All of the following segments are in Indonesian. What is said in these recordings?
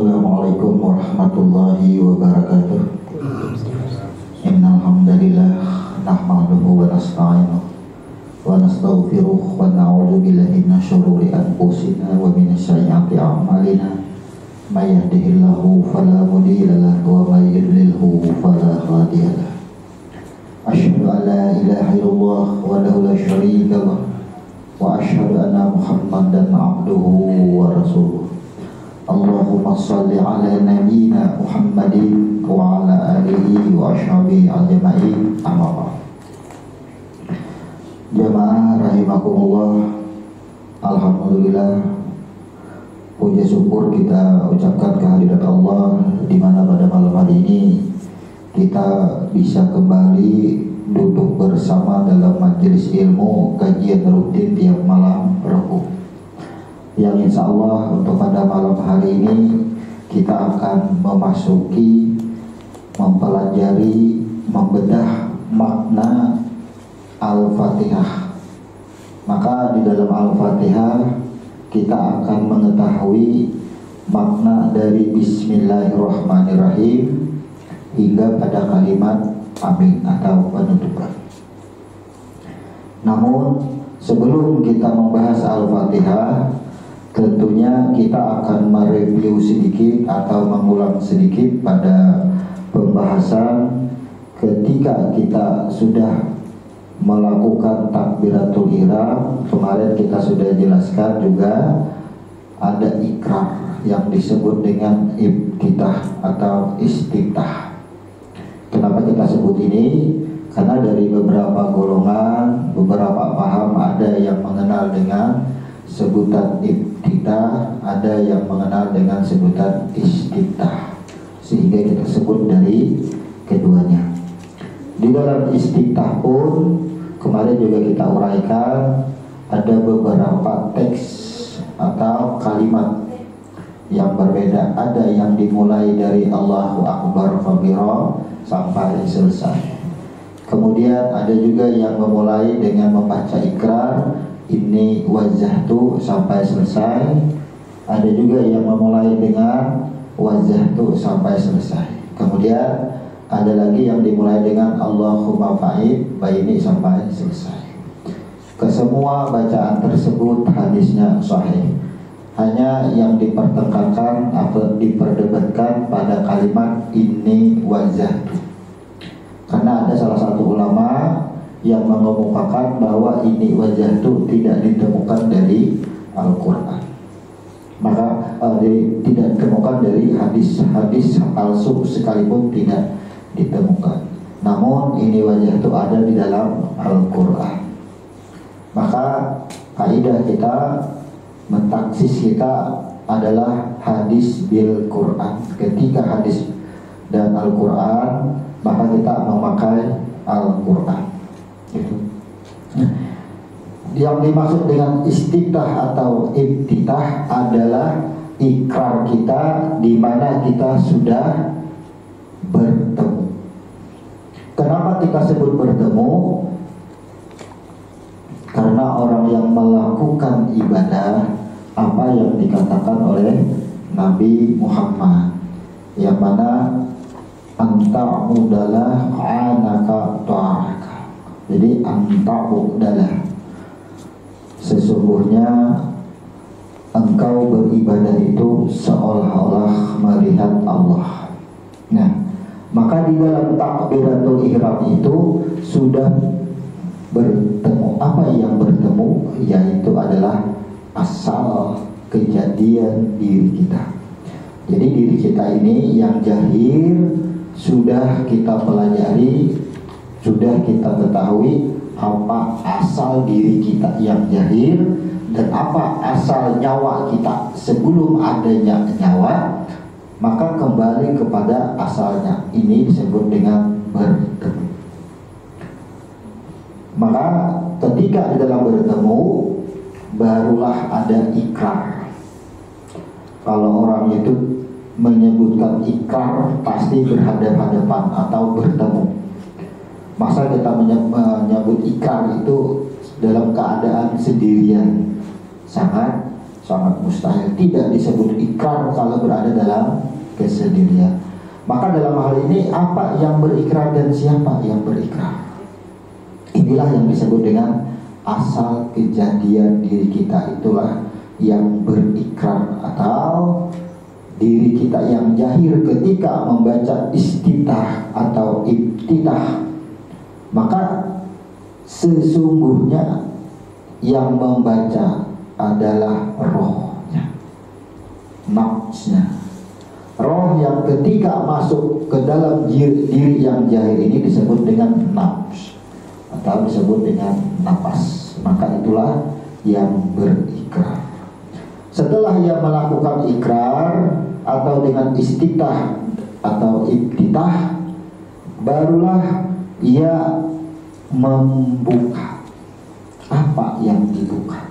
Assalamualaikum warahmatullahi wabarakatuh. Innal hamdalillah nahmaduhu wa nasta'inuhu wa nastaghfiruh wa na'udzu billahi min syururi anfusina wa min sayyiati a'malina. May yahdihillahu fala mudilla lahu wa may yudlilhu fala hadiya lahu. Asyhadu an la ilaha illallah wahdahu la syarika lahu wa asyhadu anna Muhammadan abduhu wa rasuluh. Allahumma salli ala nabiyyina Muhammadin wa ala alihi wa ashabihi ajma'in. Amma ba'd. Jamaah rahimakumullah, alhamdulillah, puja syukur kita ucapkan kehadirat Allah di mana pada malam hari ini kita bisa kembali duduk bersama dalam majelis ilmu kajian rutin tiap malam Rabu, yang insya Allah untuk pada malam hari ini kita akan memasuki, mempelajari, membedah makna Al-Fatihah. Maka di dalam Al-Fatihah kita akan mengetahui makna dari Bismillahirrahmanirrahim hingga pada kalimat amin atau penutupan. Namun sebelum kita membahas Al-Fatihah, tentunya kita akan mereview sedikit atau mengulang sedikit pada pembahasan ketika kita sudah melakukan takbiratul ihram. Kemarin kita sudah jelaskan juga ada ikrar yang disebut dengan iftitah atau istiftah. Kenapa kita sebut ini? Karena dari beberapa golongan, beberapa paham, ada yang mengenal dengan sebutan iftitah, ada yang mengenal dengan sebutan istiftah, sehingga kita sebut dari keduanya. Di dalam istiftah pun kemarin juga kita uraikan ada beberapa teks atau kalimat yang berbeda. Ada yang dimulai dari Allahu Akbar kabira sampai selesai. Kemudian ada juga yang memulai dengan membaca ikrar ini wajjahtu sampai selesai. Ada juga yang memulai dengan wajjahtu sampai selesai. Kemudian ada lagi yang dimulai dengan Allahumma fa'id baini sampai selesai. Kesemua bacaan tersebut hadisnya sahih. Hanya yang dipertengkarkan atau diperdebatkan pada kalimat ini wajjahtu, karena ada salah satu ulama yang mengemukakan bahwa ini wajjahtu tidak ditemukan dari Al-Quran. Maka tidak ditemukan dari hadis-hadis palsu sekalipun tidak ditemukan. Namun ini wajjahtu ada di dalam Al-Quran. Maka kaidah kita, mentaksis kita adalah hadis bil Quran. Ketika hadis dan Al-Quran, maka kita memakai Al-Quran. Gitu. Yang dimaksud dengan istiftah atau iftitah adalah ikrar kita di mana kita sudah bertemu. Kenapa kita sebut bertemu? Karena orang yang melakukan ibadah apa yang dikatakan oleh Nabi Muhammad, yang mana anta'udalah anaka ta'araka. Jadi anta'udalah, sesungguhnya engkau beribadah itu seolah-olah melihat Allah. Nah, maka di dalam takbiratul ihram itu sudah bertemu. Apa yang bertemu? Yaitu adalah asal kejadian diri kita. Jadi diri kita ini yang jahir sudah kita pelajari, sudah kita ketahui apa asal diri kita yang jahir dan apa asal nyawa kita sebelum adanya nyawa. Maka kembali kepada asalnya. Ini disebut dengan bertemu. Maka ketika di dalam bertemu, barulah ada ikrar. Kalau orang itu menyebutkan ikrar, pasti berhadapan-hadapan atau bertemu. Masa kita menyebut ikrar itu dalam keadaan sendirian? Sangat sangat mustahil, tidak disebut ikrar kalau berada dalam kesendirian. Maka dalam hal ini apa yang berikrar dan siapa yang berikrar? Inilah yang disebut dengan asal kejadian diri kita, itulah yang berikrar, atau diri kita yang jahir ketika membaca iftitah atau ibtitah. Maka sesungguhnya yang membaca adalah rohnya, nafsnya. Roh yang ketika masuk ke dalam diri yang jahir ini disebut dengan nafs atau disebut dengan nafas. Maka itulah yang berikrar. Setelah ia melakukan ikrar atau dengan istitah atau ibtitah, barulah ia membuka. Apa yang dibuka?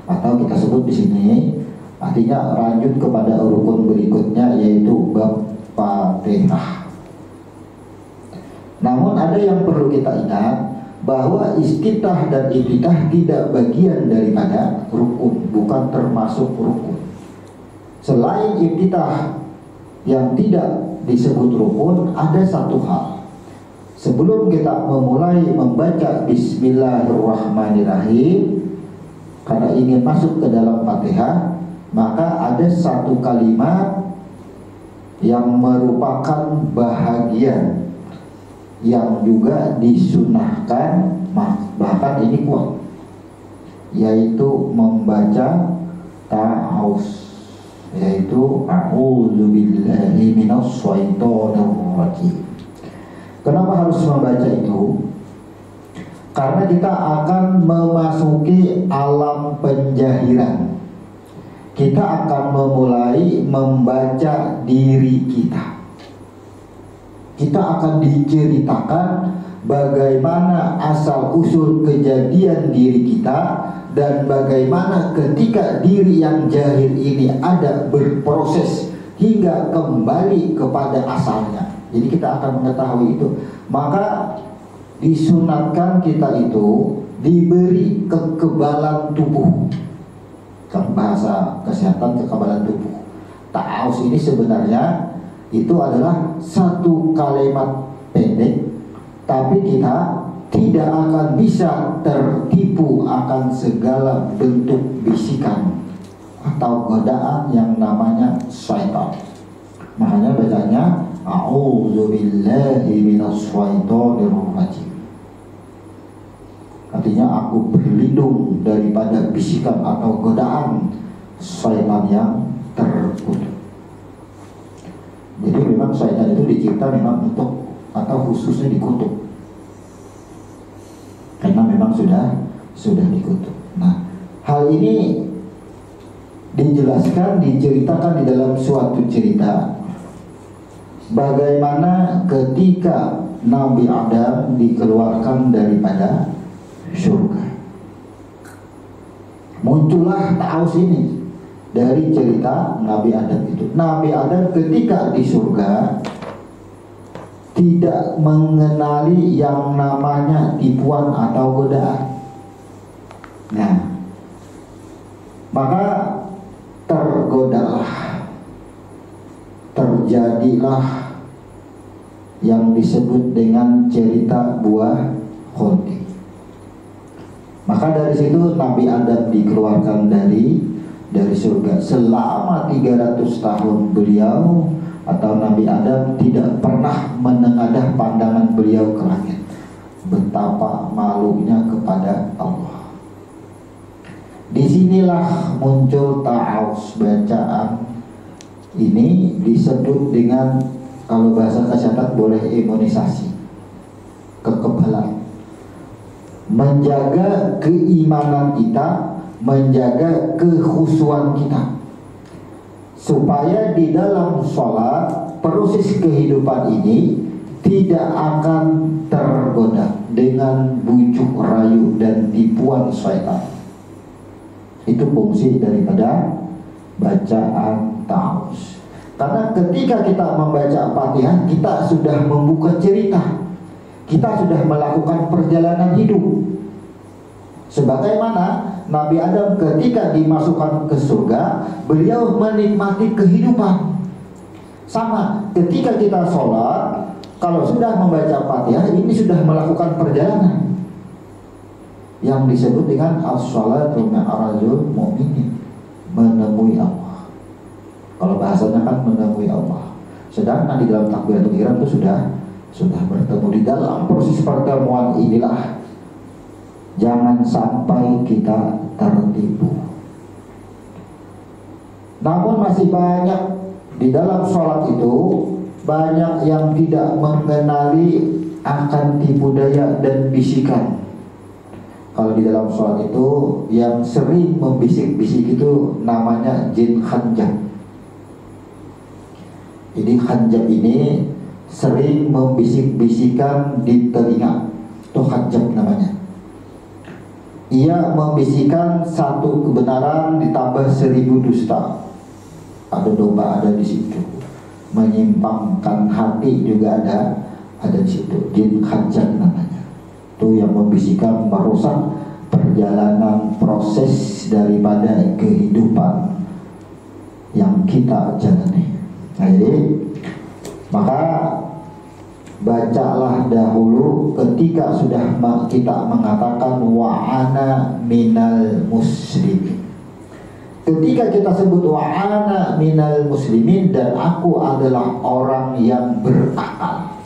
Atau kita sebut di sini artinya lanjut kepada rukun berikutnya, yaitu bab Fatihah. Namun ada yang perlu kita ingat, bahwa istitah dan ibtitah tidak bagian daripada rukun, bukan termasuk rukun. Selain ibtitah yang tidak disebut rukun, ada satu hal. Sebelum kita memulai membaca Bismillahirrahmanirrahim, karena ingin masuk ke dalam Fatihah, maka ada satu kalimat yang merupakan bahagian yang juga disunahkan, bahkan ini kuat, yaitu membaca ta'awuz, yaitu a'udzubillahi minasyaitonir rajim. Kenapa harus membaca itu? Karena kita akan memasuki alam penjahiran. Kita akan memulai membaca diri kita. Kita akan diceritakan bagaimana asal usul kejadian diri kita, dan bagaimana ketika diri yang jahil ini ada berproses hingga kembali kepada asalnya. Jadi kita akan mengetahui itu. Maka disunatkan kita itu diberi kekebalan tubuh. Bahasa kesehatan, kekebalan tubuh. Ta'awuz ini sebenarnya itu adalah satu kalimat pendek, tapi kita tidak akan bisa tertipu akan segala bentuk bisikan atau godaan yang namanya syaitan. Makanya bacanya a'udzubillahi minasyaitonir rajim. Artinya aku berlindung daripada bisikan atau godaan syaitan yang terkutuk. Jadi memang syaitan itu dicipta memang untuk atau khususnya dikutuk, karena memang sudah dikutuk. Nah, hal ini dijelaskan, diceritakan di dalam suatu cerita bagaimana ketika Nabi Adam dikeluarkan daripada surga. Muncullah ta'awuz ini dari cerita Nabi Adam itu. Nabi Adam ketika di surga tidak mengenali yang namanya tipuan atau godaan. Nah, maka tergodalah, terjadilah yang disebut dengan cerita buah khonti. Maka dari situ Nabi Adam dikeluarkan dari surga. Selama 300 tahun beliau atau Nabi Adam tidak pernah menengadah pandangan beliau ke langit. Betapa malunya kepada Allah. Disinilah muncul ta'awuz. Bacaan ini disebut dengan, kalau bahasa kesehatan boleh imunisasi, kekebalan. Menjaga keimanan kita, menjaga kekhusyuan kita, supaya di dalam sholat proses kehidupan ini tidak akan tergoda dengan bujuk rayu dan tipuan syaitan. Itu fungsi daripada bacaan ta'awuz. Karena ketika kita membaca Fatihah, kita sudah membuka cerita, kita sudah melakukan perjalanan hidup. Sebagaimana Nabi Adam ketika dimasukkan ke surga, beliau menikmati kehidupan. Sama ketika kita sholat, kalau sudah membaca Fatihah, ini sudah melakukan perjalanan yang disebut dengan as-sholatu mi'rajul mu'minin, menemui Allah. Kalau bahasanya kan menemui Allah. Sedangkan di dalam takbiratul ihram itu sudah bertemu. Di dalam proses pertemuan inilah jangan sampai kita tertipu. Namun masih banyak di dalam sholat itu, banyak yang tidak mengenali akan tipu daya dan bisikan. Kalau di dalam sholat itu yang sering membisik-bisik itu namanya jin khanjab. Jadi khanjab ini sering membisik-bisikan di telinga. Itu khanjab namanya. Ia membisikkan satu kebenaran ditambah 1000 dusta. Ada domba ada di situ. Menyimpangkan hati juga ada di situ. Jin khanjab namanya. Itu yang membisikkan, merusak perjalanan proses daripada kehidupan yang kita jalani. Nah, jadi maka bacalah dahulu ketika sudah kita mengatakan wa ana minal muslimin. Ketika kita sebut wa ana minal muslimin, dan aku adalah orang yang berakal.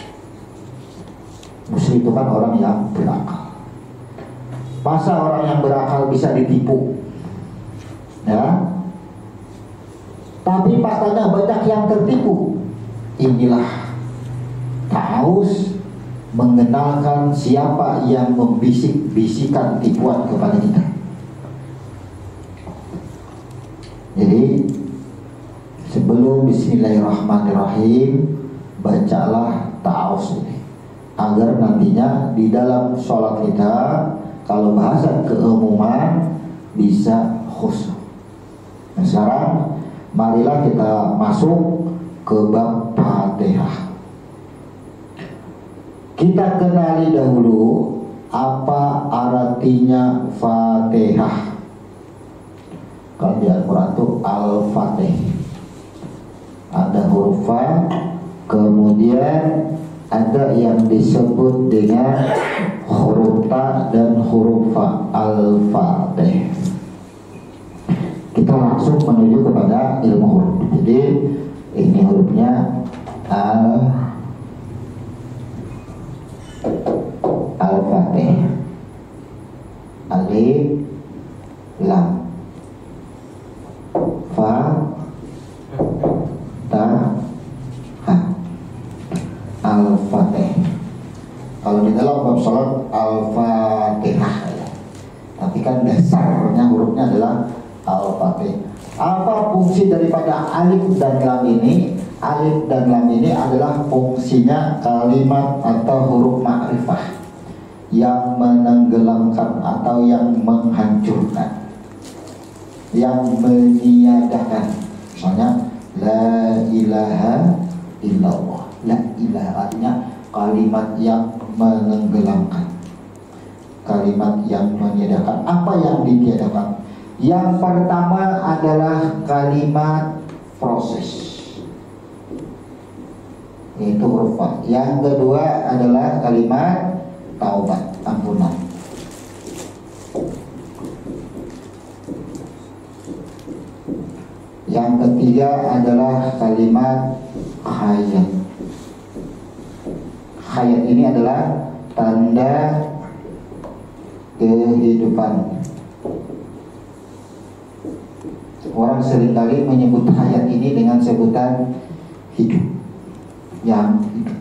Muslim itu kan orang yang berakal. Masa orang yang berakal bisa ditipu? Ya. Tapi faktanya banyak yang tertipu. Inilah Taus mengenalkan siapa yang membisik-bisikan tipuan kepada kita. Jadi sebelum bismillahirrahmanirrahim, bacalah Taus ini, agar nantinya di dalam sholat kita, kalau bahasa keumuman, bisa khusyuk. Nah, sekarang marilah kita masuk ke bab Fatihah. Kita kenali dahulu apa artinya Fatihah. Kalau di Al-Quran itu Al-Fatih, ada huruf Fa, kemudian ada yang disebut dengan huruf Ta dan huruf Fa, Al-Fatih. Kita langsung menuju kepada ilmu huruf. Jadi ini hurufnya Al-Fatih. Alif, Lam, Fa, Ta, Ha. Al-Fatih. Kalau di dalam bab salat Al-Fatihah ya. Tapi kan dasarnya hurufnya adalah Al-Fatih. Apa fungsi daripada alif dan lam ini? Alif dan lam ini adalah fungsinya kalimat atau huruf ma'rifah yang menenggelamkan atau yang menghancurkan, yang meniadakan. Misalnya la ilaha illallah. La ilaha artinya kalimat yang menenggelamkan, kalimat yang meniadakan. Apa yang ditiadakan? Yang pertama adalah kalimat proses, yaitu huruf Fa. Yang kedua adalah kalimat taubat, ampunan. Yang ketiga adalah kalimat hayat. Hayat ini adalah tanda kehidupan. Orang seringkali menyebut hayat ini dengan sebutan hidup, yang hidup.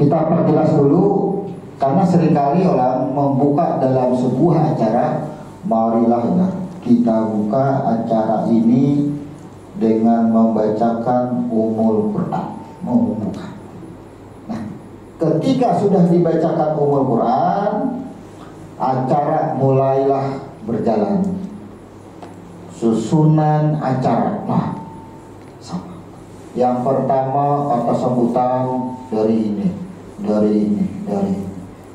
Kita perjelas dulu, karena seringkali orang membuka dalam sebuah acara, marilah ya, kita buka acara ini dengan membacakan Ummul Quran, membuka. Nah, ketika sudah dibacakan Ummul Quran, acara mulailah berjalan. Susunan acara, nah, sama. Yang pertama kata sambutan dari ini, dari ini, dari ini.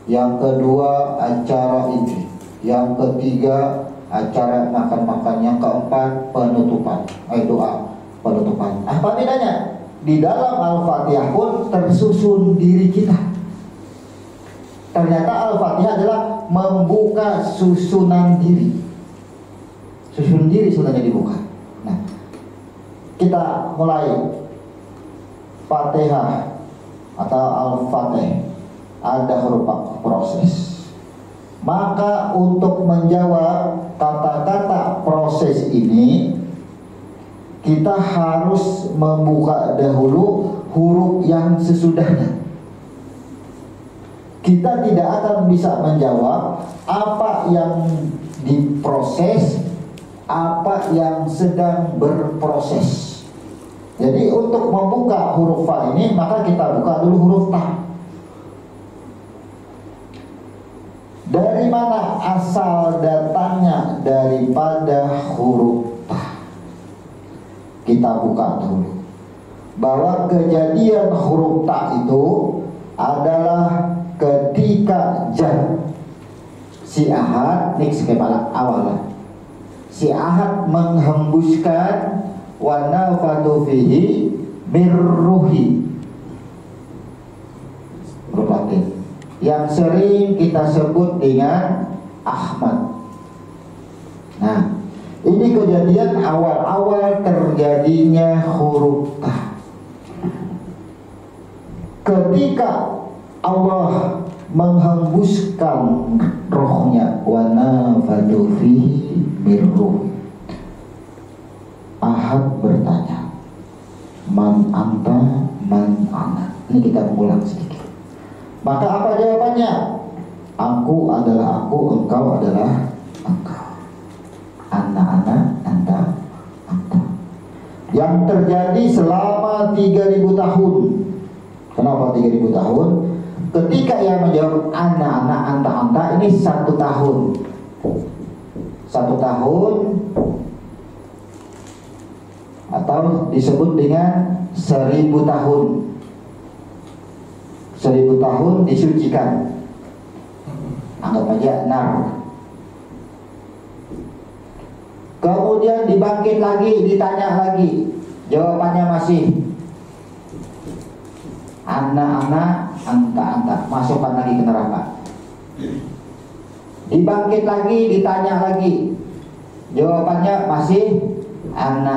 yang kedua acara ini, yang ketiga acara makan-makan, yang keempat penutupan, doa penutupan. Apa bedanya? Di dalam Al-Fatihah pun tersusun diri kita. Ternyata Al-Fatihah adalah membuka susunan diri. Susun diri sebenarnya dibuka. Nah, kita mulai Fatihah atau Al-Fatih, ada huruf proses. Maka untuk menjawab kata-kata proses ini, kita harus membuka dahulu huruf yang sesudahnya. Kita tidak akan bisa menjawab apa yang diproses, apa yang sedang berproses. Jadi untuk membuka huruf fa ini, maka kita buka dulu huruf ta. Dari mana asal datangnya daripada huruf ta? Kita buka dulu bahwa kejadian huruf ta itu adalah ketika si Ahad, nih kepala awalnya, si Ahad menghembuskan wa nafadu fihi mirruhi, berarti yang sering kita sebut dengan Ahmad. Nah, ini kejadian awal-awal terjadinya huruf ta. Ketika Allah menghembuskan rohnya, wa nafadu fihi mirruhi, Ahad bertanya, man anta, man ana. Ini kita mengulang sedikit. Maka apa jawabannya? Aku adalah aku, engkau adalah engkau. Ana, anta, anta. Yang terjadi selama 3000 tahun. Kenapa 3000 tahun? Ketika ia menjawab ana, anta, anta, ini 1 tahun. 1 tahun atau disebut dengan 1000 tahun. 1000 tahun disucikan. Anggap aja nar. Kemudian dibangkit lagi, ditanya lagi. Jawabannya masih ana, anta. Masukkan lagi ke neraka. Dibangkit lagi, ditanya lagi. Jawabannya masih ana,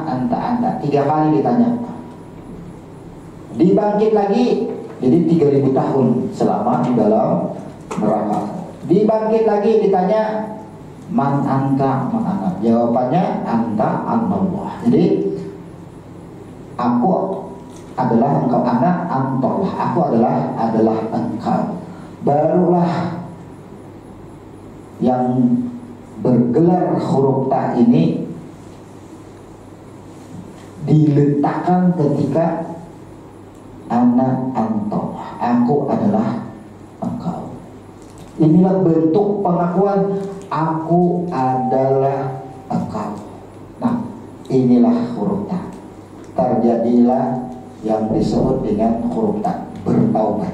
anta. 3 kali ditanya. Dibangkit lagi, jadi 3000 tahun selama di dalam neraka. Dibangkit lagi, ditanya man anta. Jawabannya anta Allah. Jadi aku adalah engkau, ana Allah. Aku adalah engkau. Barulah yang bergelar huruf ta ini diletakkan ketika ana Allah. Aku adalah engkau. Inilah bentuk pengakuan aku adalah engkau. Nah, inilah huruf ta. Terjadilah yang disebut dengan huruf ta, bertaubat.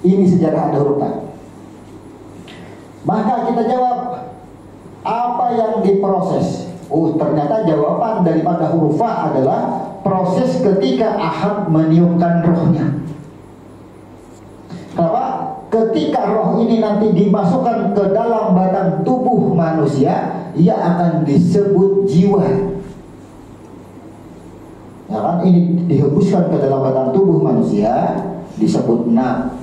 Ini sejarah ada huruf ta. Maka kita jawab, apa yang diproses? Ternyata jawaban daripada huruf fa adalah proses ketika Ahad meniupkan rohnya. Kenapa? Ketika roh ini nanti dimasukkan ke dalam badan tubuh manusia, ia akan disebut jiwa. Ya kan? Ini dihembuskan ke dalam badan tubuh manusia, disebut naf.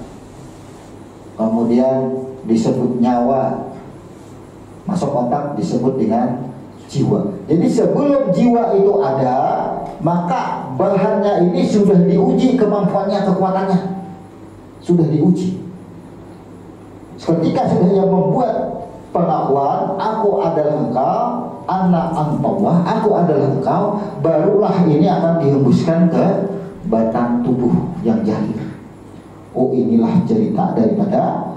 Kemudian disebut nyawa. Masuk otak disebut dengan jiwa. Jadi sebelum jiwa itu ada, maka bahannya ini sudah diuji kemampuannya, kekuatannya. Sudah diuji. Ketika sudah ia membuat pengakuan, aku adalah engkau, ana Allah, aku adalah engkau, barulah ini akan dihembuskan ke batang tubuh yang jahil. Oh, inilah cerita daripada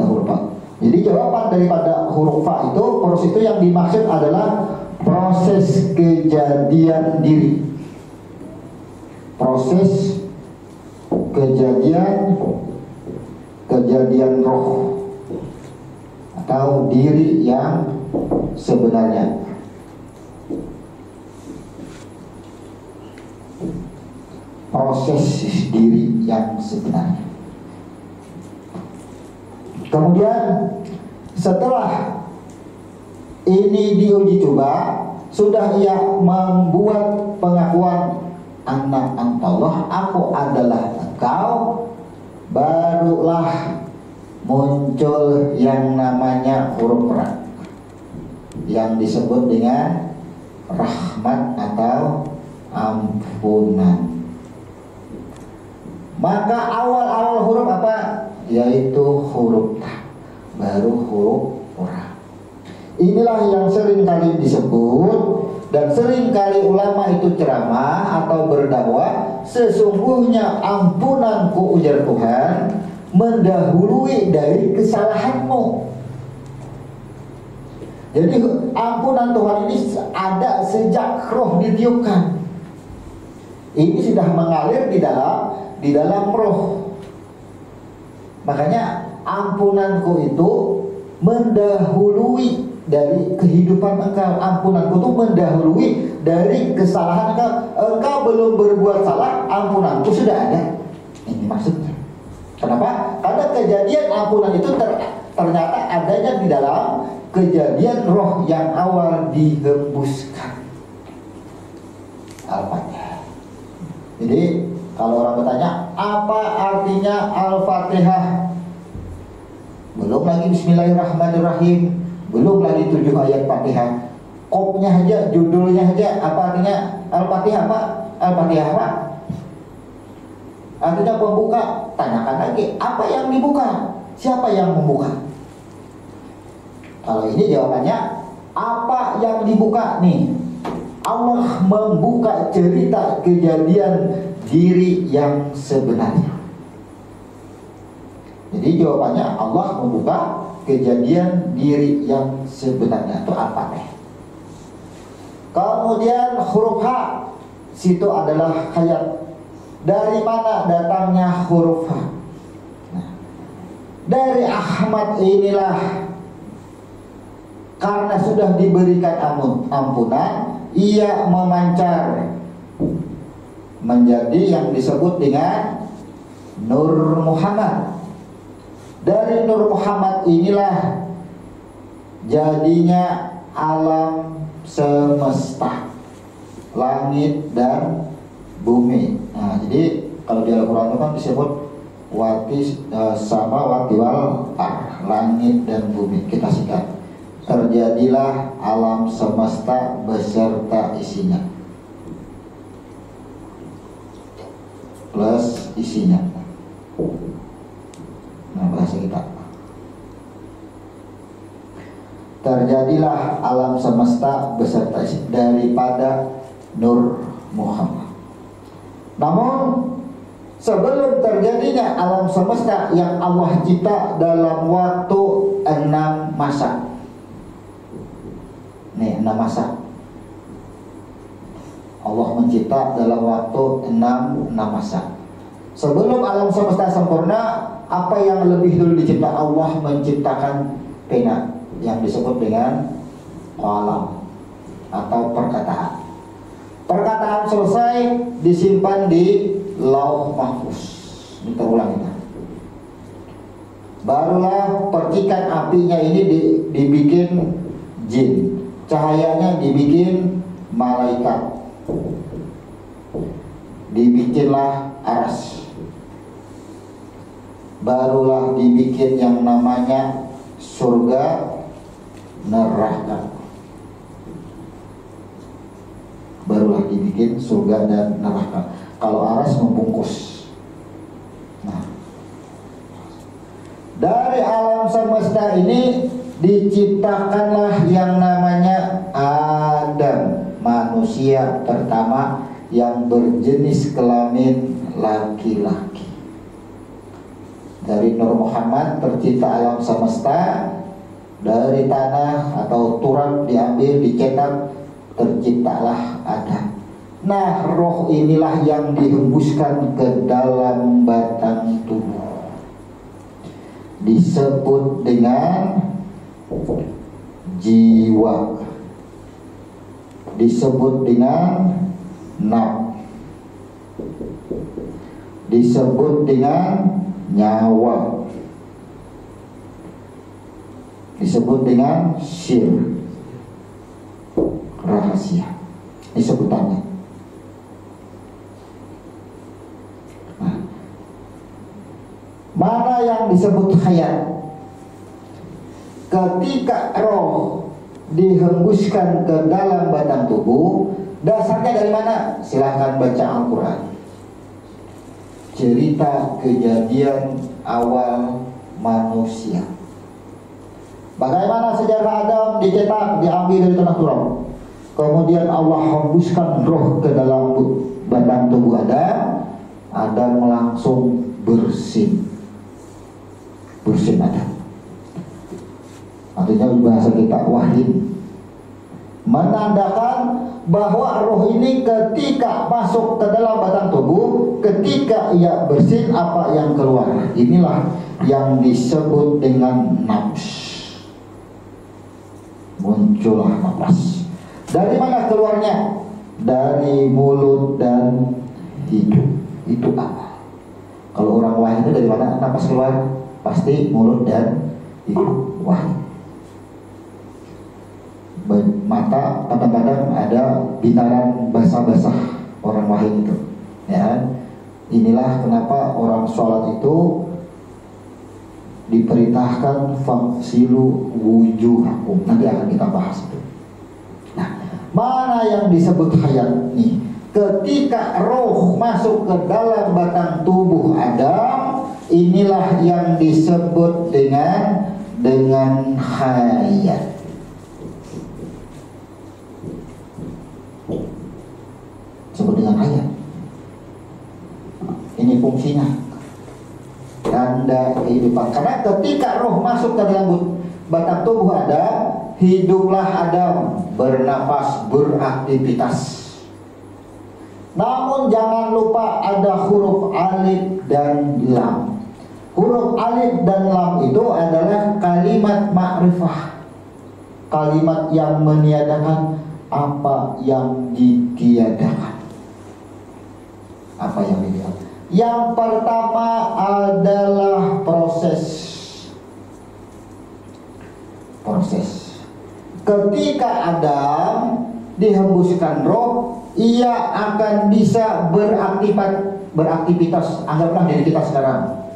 huruf fa. Jadi jawaban daripada huruf fa itu, proses itu yang dimaksud adalah proses kejadian diri. Proses kejadian roh atau diri yang sebenarnya. Proses diri yang sebenarnya. Kemudian setelah ini diuji coba, sudah ia membuat pengakuan ana Allah, aku adalah engkau, barulah muncul yang namanya huruf ra yang disebut dengan rahmat atau ampunan. Maka awal-awal huruf apa? Yaitu huruf ta, baru huruf ra. Inilah yang sering kali disebut dan sering kali ulama itu ceramah atau berdakwah, sesungguhnya ampunanku, ujar Tuhan, mendahului dari kesalahanmu. Jadi ampunan Tuhan ini ada sejak roh ditiupkan. Ini sudah mengalir di dalam roh. Makanya ampunanku itu mendahului dari kehidupan engkau. Ampunanku itu mendahului dari kesalahan engkau. Engkau belum berbuat salah, ampunanku sudah ada. Ini maksudnya. Kenapa? Karena kejadian ampunan itu ternyata adanya di dalam kejadian roh yang awal dihembuskan. Al-Fatihah. Jadi kalau orang bertanya, apa artinya Al-Fatihah? Belum lagi Bismillahirrahmanirrahim, belum lagi 7 ayat Fatihah. Kopnya aja, judulnya aja, apa artinya Al-Fatihah apa? Al-Fatihah apa? Artinya pembuka. Tanyakan lagi, apa yang dibuka? Siapa yang membuka? Kalau ini jawabannya, apa yang dibuka nih? Allah membuka cerita kejadian diri yang sebenarnya. Jadi jawabannya, Allah membuka kejadian diri yang sebenarnya. Itu apa nih? Kemudian huruf H, situ adalah hayat. Dari mana datangnya huruf H? Nah, dari Ahmad inilah, karena sudah diberikan ampunan, ia memancar menjadi yang disebut dengan Nur Muhammad. Dari Nur Muhammad inilah jadinya alam semesta, langit dan bumi. Nah, jadi kalau di Al-Quran itu kan disebut sama wati wal langit dan bumi. Kita singkat, terjadilah alam semesta beserta isinya plus isinya. Nah, bahasa kita, terjadilah alam semesta beserta isinya daripada Nur Muhammad. Namun sebelum terjadinya alam semesta yang Allah cipta dalam waktu 6 masa. Nih, 6 masa Allah mencipta dalam waktu 6 masa. Sebelum alam semesta sempurna, apa yang lebih dulu dicipta? Allah menciptakan pena yang disebut dengan qalam atau perkataan. Perkataan selesai, disimpan di Lauh Mahfuz. Kita ulang kita. Barulah percikan apinya ini dibikin jin, cahayanya dibikin malaikat, dibikinlah aras. Barulah dibikin yang namanya surga, neraka. Barulah dibikin surga dan neraka. Kalau aras membungkus. Nah, dari alam semesta ini diciptakanlah yang namanya Adam, manusia pertama yang berjenis kelamin laki-laki. Dari Nur Muhammad tercipta alam semesta. Dari tanah atau turab diambil, dicetak, terciptalah Adam. Nah, roh inilah yang dihembuskan ke dalam batang tubuh, disebut dengan jiwa, disebut dengan nafs, disebut dengan nyawa, disebut dengan sir, rahasia, disebutannya. Nah, mana yang disebut hayat? Ketika roh dihembuskan ke dalam batang tubuh, dasarnya dari mana? Silahkan baca Al-Quran. Cerita kejadian awal manusia. Bagaimana sejarah Adam dicetak, diambil dari tanah turab. Kemudian Allah hembuskan roh ke dalam batang tubuh Adam. Adam langsung bersin. Bersin Adam. Artinya bahasa kita wahid, menandakan bahwa roh ini ketika masuk ke dalam batang tubuh, ketika ia bersin, apa yang keluar? Inilah yang disebut dengan nafs. Muncullah nafas. Dari mana keluarnya? Dari mulut dan hidung. Itu apa? Kalau orang wahid itu dari mana nafas keluar? Pasti mulut dan hidung. Wahid. Mata kadang-kadang ada binaran basah-basah orang wahid itu, ya. Inilah kenapa orang sholat itu diperintahkan faghsilu wujuhakum. Nanti akan kita bahas itu. Nah, mana yang disebut hayat nih? Ketika roh masuk ke dalam batang tubuh Adam, inilah yang disebut dengan hayat. Sebut dengan hayat. Ini fungsinya, tanda kehidupan. Karena ketika roh masuk ke dalam batang tubuh Adam, hiduplah Adam, bernapas, beraktivitas. Namun jangan lupa ada huruf alif dan lam. Huruf alif dan lam itu adalah kalimat ma'rifah, kalimat yang meniadakan apa yang ditiadakan. Apa yang ditiadakan? Yang pertama adalah proses. Ketika Adam dihembuskan roh, ia akan bisa beraktivitas. Anggaplah diri kita sekarang.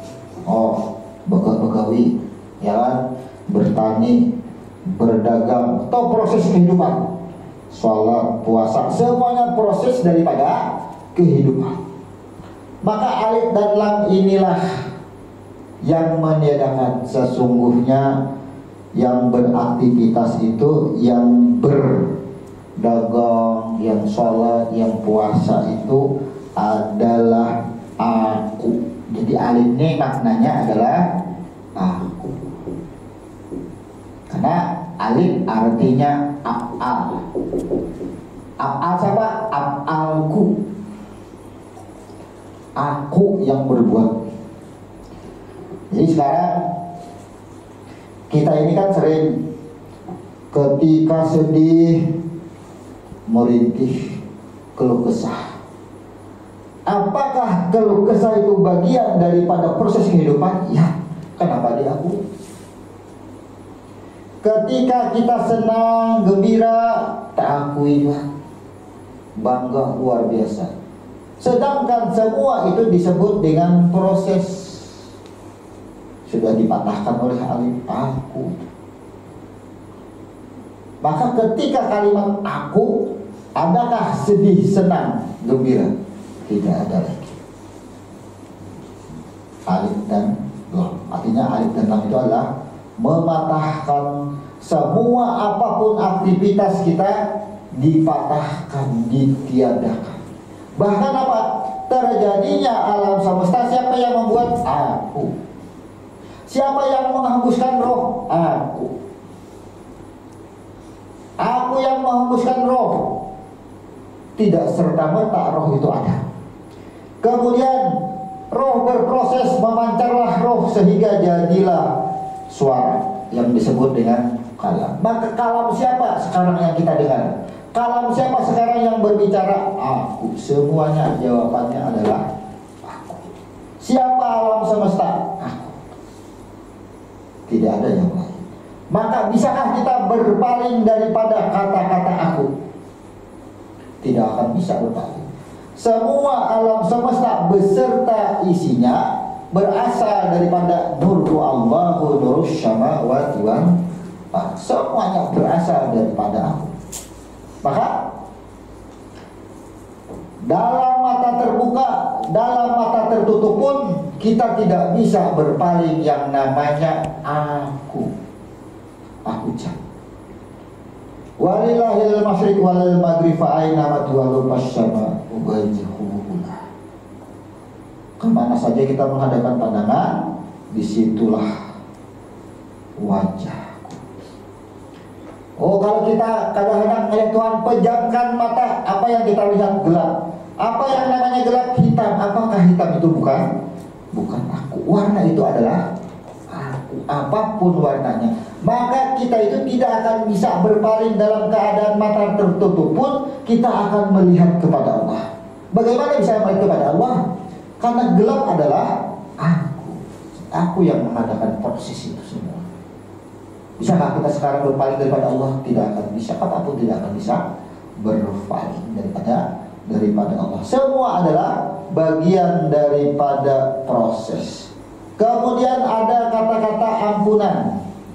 Oh, begawi, ya kan? Bertani, berdagang, atau proses kehidupan. Sholat, puasa, semuanya proses daripada kehidupan. Maka alif dan lam inilah yang meniadakan. Sesungguhnya yang beraktivitas itu, yang berdagang, yang sholat, yang puasa itu adalah aku. Jadi alif ini maknanya adalah aku. Karena alif artinya af'al. Af'al siapa? Af'alku. Aku yang berbuat. Jadi sekarang kita ini kan sering ketika sedih merintih, keluh kesah. Apakah keluh kesah itu bagian daripada proses kehidupan? Ya. Kenapa diakui? Ketika kita senang, gembira, tak akui juga, bangga luar biasa. Sedangkan semua itu disebut dengan proses. Sudah dipatahkan oleh alif aku. Maka ketika kalimat aku, adakah sedih, senang, gembira? Tidak ada lagi. Alif dan lam. Artinya alif dan lam itu adalah mematahkan semua apapun aktivitas kita, dipatahkan, ditiadakan. Bahkan apa? Terjadinya alam semesta, siapa yang membuat? Aku. Siapa yang menghembuskan roh? Aku. Aku yang menghembuskan roh. tidak serta-merta roh itu ada. Kemudian roh berproses, memancarlah roh sehingga jadilah suara yang disebut dengan kalam. Maka kalam siapa sekarang yang kita dengar? Kalam siapa sekarang yang berbicara? Aku. Semuanya jawabannya adalah aku. Siapa alam semesta? Aku. Tidak ada yang lain. Maka bisakah kita berpaling daripada kata-kata aku? Tidak akan bisa berpaling. Semua alam semesta beserta isinya berasal daripada nurku Allahu nurus samawati wal ardh. Semuanya berasal daripada aku. Maka dalam mata terbuka, dalam mata tertutup pun kita tidak bisa berpaling yang namanya aku. Aku jam. Walillahil masyriq wal maghrib fa aina ma tuwallu fasyama ubajihullah. Kemana saja kita menghadapkan pandangan, disitulah wajahku. Oh, kalau kita kadang-kadang ya Tuhan pejamkan mata, apa yang kita lihat gelap. Apa yang namanya gelap? Hitam. Apakah hitam itu bukan aku? Warna itu adalah aku, apapun warnanya. Maka kita itu tidak akan bisa berpaling dalam keadaan mata tertutup pun kita akan melihat kepada Allah. Bagaimana bisa melihat kepada Allah? Karena gelap adalah aku yang mengadakan proses itu semua. Bisakah kita sekarang berpaling daripada Allah? Tidak akan bisa. Apapun tidak akan bisa berpaling daripada Allah. Semua adalah bagian daripada proses. Kemudian ada kata-kata ampunan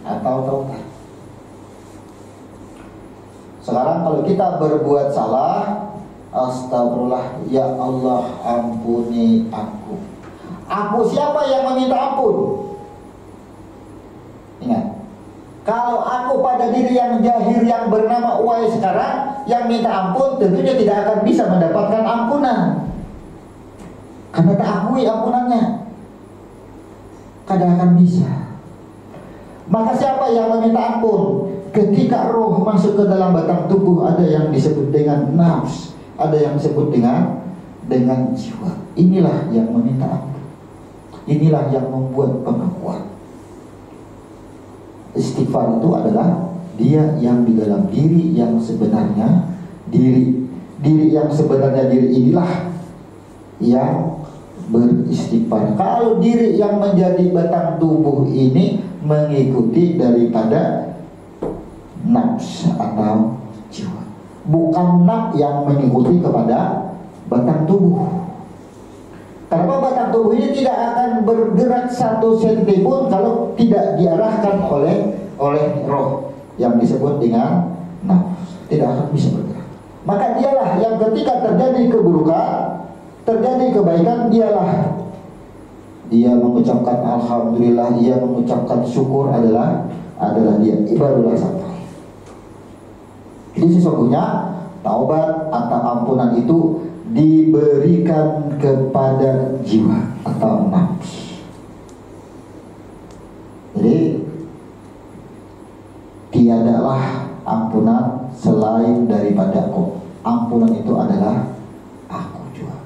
atau taubat. Sekarang kalau kita berbuat salah, astagfirullah, ya Allah ampuni aku. Aku siapa yang meminta ampun? Ingat, kalau aku pada diri yang jahir yang bernama Uwais sekarang yang minta ampun, tentunya tidak akan bisa mendapatkan ampunan karena tak akui ampunannya. Kadang akan bisa. Maka siapa yang meminta ampun? Ketika roh masuk ke dalam batang tubuh, ada yang disebut dengan nafs, ada yang disebut dengan jiwa. Inilah yang meminta ampun. Inilah yang membuat pengakuan. Istighfar itu adalah dia yang di dalam diri yang sebenarnya, diri yang sebenarnya diri inilah yang beristighfar. Kalau diri yang menjadi batang tubuh ini mengikuti daripada nafs atau jiwa, bukan nafs yang mengikuti kepada batang tubuh. Karena batang tubuh ini tidak akan bergerak 1 senti pun kalau tidak diarahkan oleh roh yang disebut dengan nafs. Tidak akan bisa bergerak. Maka dialah yang ketika terjadi keburukan, terjadi kebaikan, dialah dia mengucapkan alhamdulillah, dia mengucapkan syukur adalah dia, barulah sampai. Jadi sesungguhnya taubat atau ampunan itu diberikan kepada jiwa atau nafs. Jadi tiadalah ampunan selain daripada aku. Ampunan itu adalah aku juga.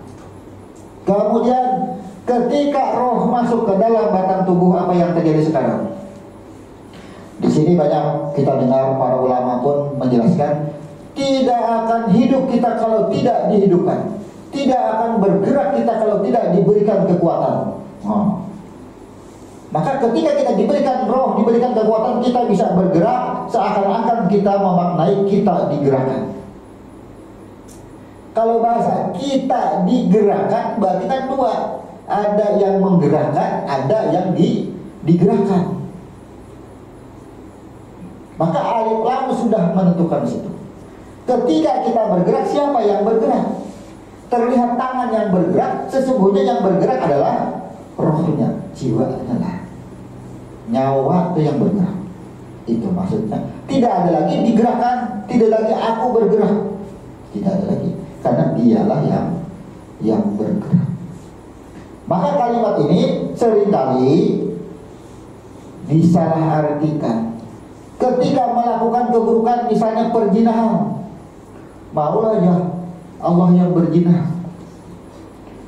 Kemudian ketika roh masuk ke dalam batang tubuh, apa yang terjadi sekarang? Di sini banyak kita dengar para ulama pun menjelaskan, tidak akan hidup kita kalau tidak dihidupkan, tidak akan bergerak kita kalau tidak diberikan kekuatan. Maka ketika kita diberikan roh, diberikan kekuatan, kita bisa bergerak seakan-akan kita memaknai kita digerakkan. Kalau bahasa kita digerakkan berarti kan dua, ada yang menggerakkan, ada yang digerakkan. Maka alif lam sudah menentukan situ. Ketika kita bergerak, siapa yang bergerak? Terlihat tangan yang bergerak, sesungguhnya yang bergerak adalah rohnya, jiwanya lah. Nyawa itu yang bergerak. Itu maksudnya. Tidak ada lagi digerakkan, tidak lagi aku bergerak. Tidak ada lagi. Karena dialah yang bergerak. Maka kalimat ini seringkali disalahartikan. Ketika melakukan keburukan, misalnya perzinahan, maulah aja Allah yang berjinah?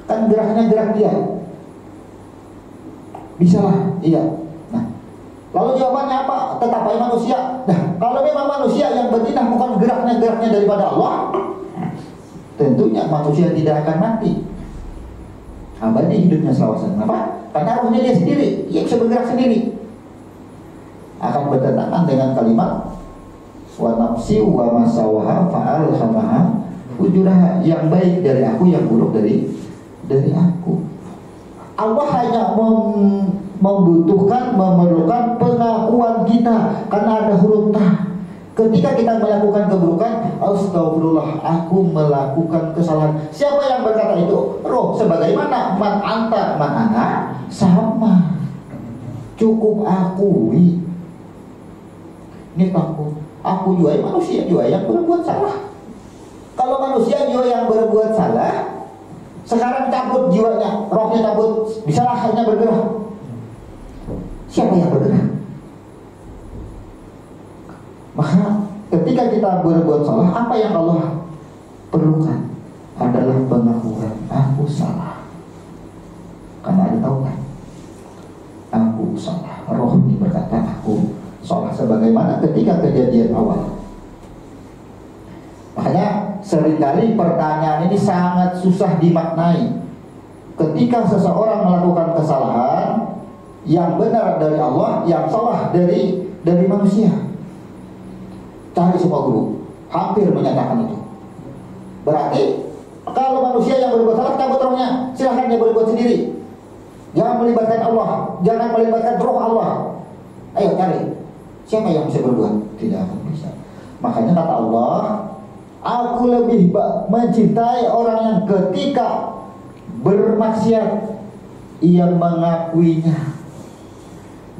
Kan geraknya gerak dia. Bisalah, iya. Nah, lalu jawabannya apa? Tetap aja manusia. Nah, kalau memang manusia yang berjinah bukan geraknya daripada Allah, tentunya manusia tidak akan mati. Abadi hidupnya selawasa. Kenapa? Karena rohnya dia sendiri, dia bisa bergerak sendiri. Akan bertentangan dengan kalimat wa nafsi wa masawaha fa'alhamaha fujuraha, yang baik dari aku, yang buruk dari aku. Allah hanya membutuhkan, memerlukan pengakuan kita karena ada huruf ta. Ketika kita melakukan keburukan, astagfirullah, aku melakukan kesalahan. Siapa yang berkata itu? Roh. Sebagaimana man anta man ana, sama. Cukup akui. Ini aku juga manusia juga yang berbuat salah. Kalau manusia juga yang berbuat salah, sekarang cabut jiwanya, rohnya cabut, bisalah hanya bergerak. Siapa yang bergerak? Maka ketika kita berbuat salah, apa yang Allah perlukan adalah pengakuan, aku salah. Karena ada taubat, aku salah. Roh ini berkata aku salah, sebagaimana ketika kejadian awal. Makanya seringkali pertanyaan ini sangat susah dimaknai. Ketika seseorang melakukan kesalahan, yang benar dari Allah, yang salah dari manusia. Cari semua guru, hampir menyatakan itu. Berarti kalau manusia yang berbuat salah, cabut rohnya, silahkan dia berbuat sendiri. Jangan melibatkan Allah, jangan melibatkan roh Allah. Ayo cari, siapa yang bisa berbuat? Tidak akan bisa. Makanya kata Allah, aku lebih mencintai orang yang ketika bermaksiat ia mengakuinya,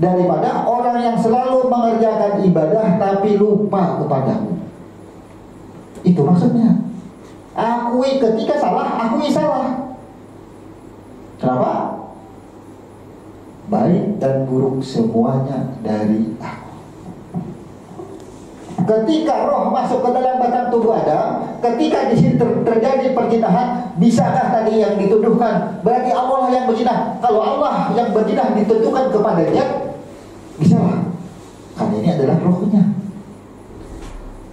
daripada orang yang selalu mengerjakan ibadah tapi lupa kepadamu. Itu maksudnya. Akui ketika salah, akui salah. Kenapa? Baik dan buruk semuanya dari aku. Ketika roh masuk ke dalam batang tubuh Adam, ketika di sini terjadi perjinahan, bisakah tadi yang dituduhkan berarti Allah yang berjinah? Kalau Allah yang berjinah dituduhkan kepadanya, bisa lah, karena ini adalah rohnya.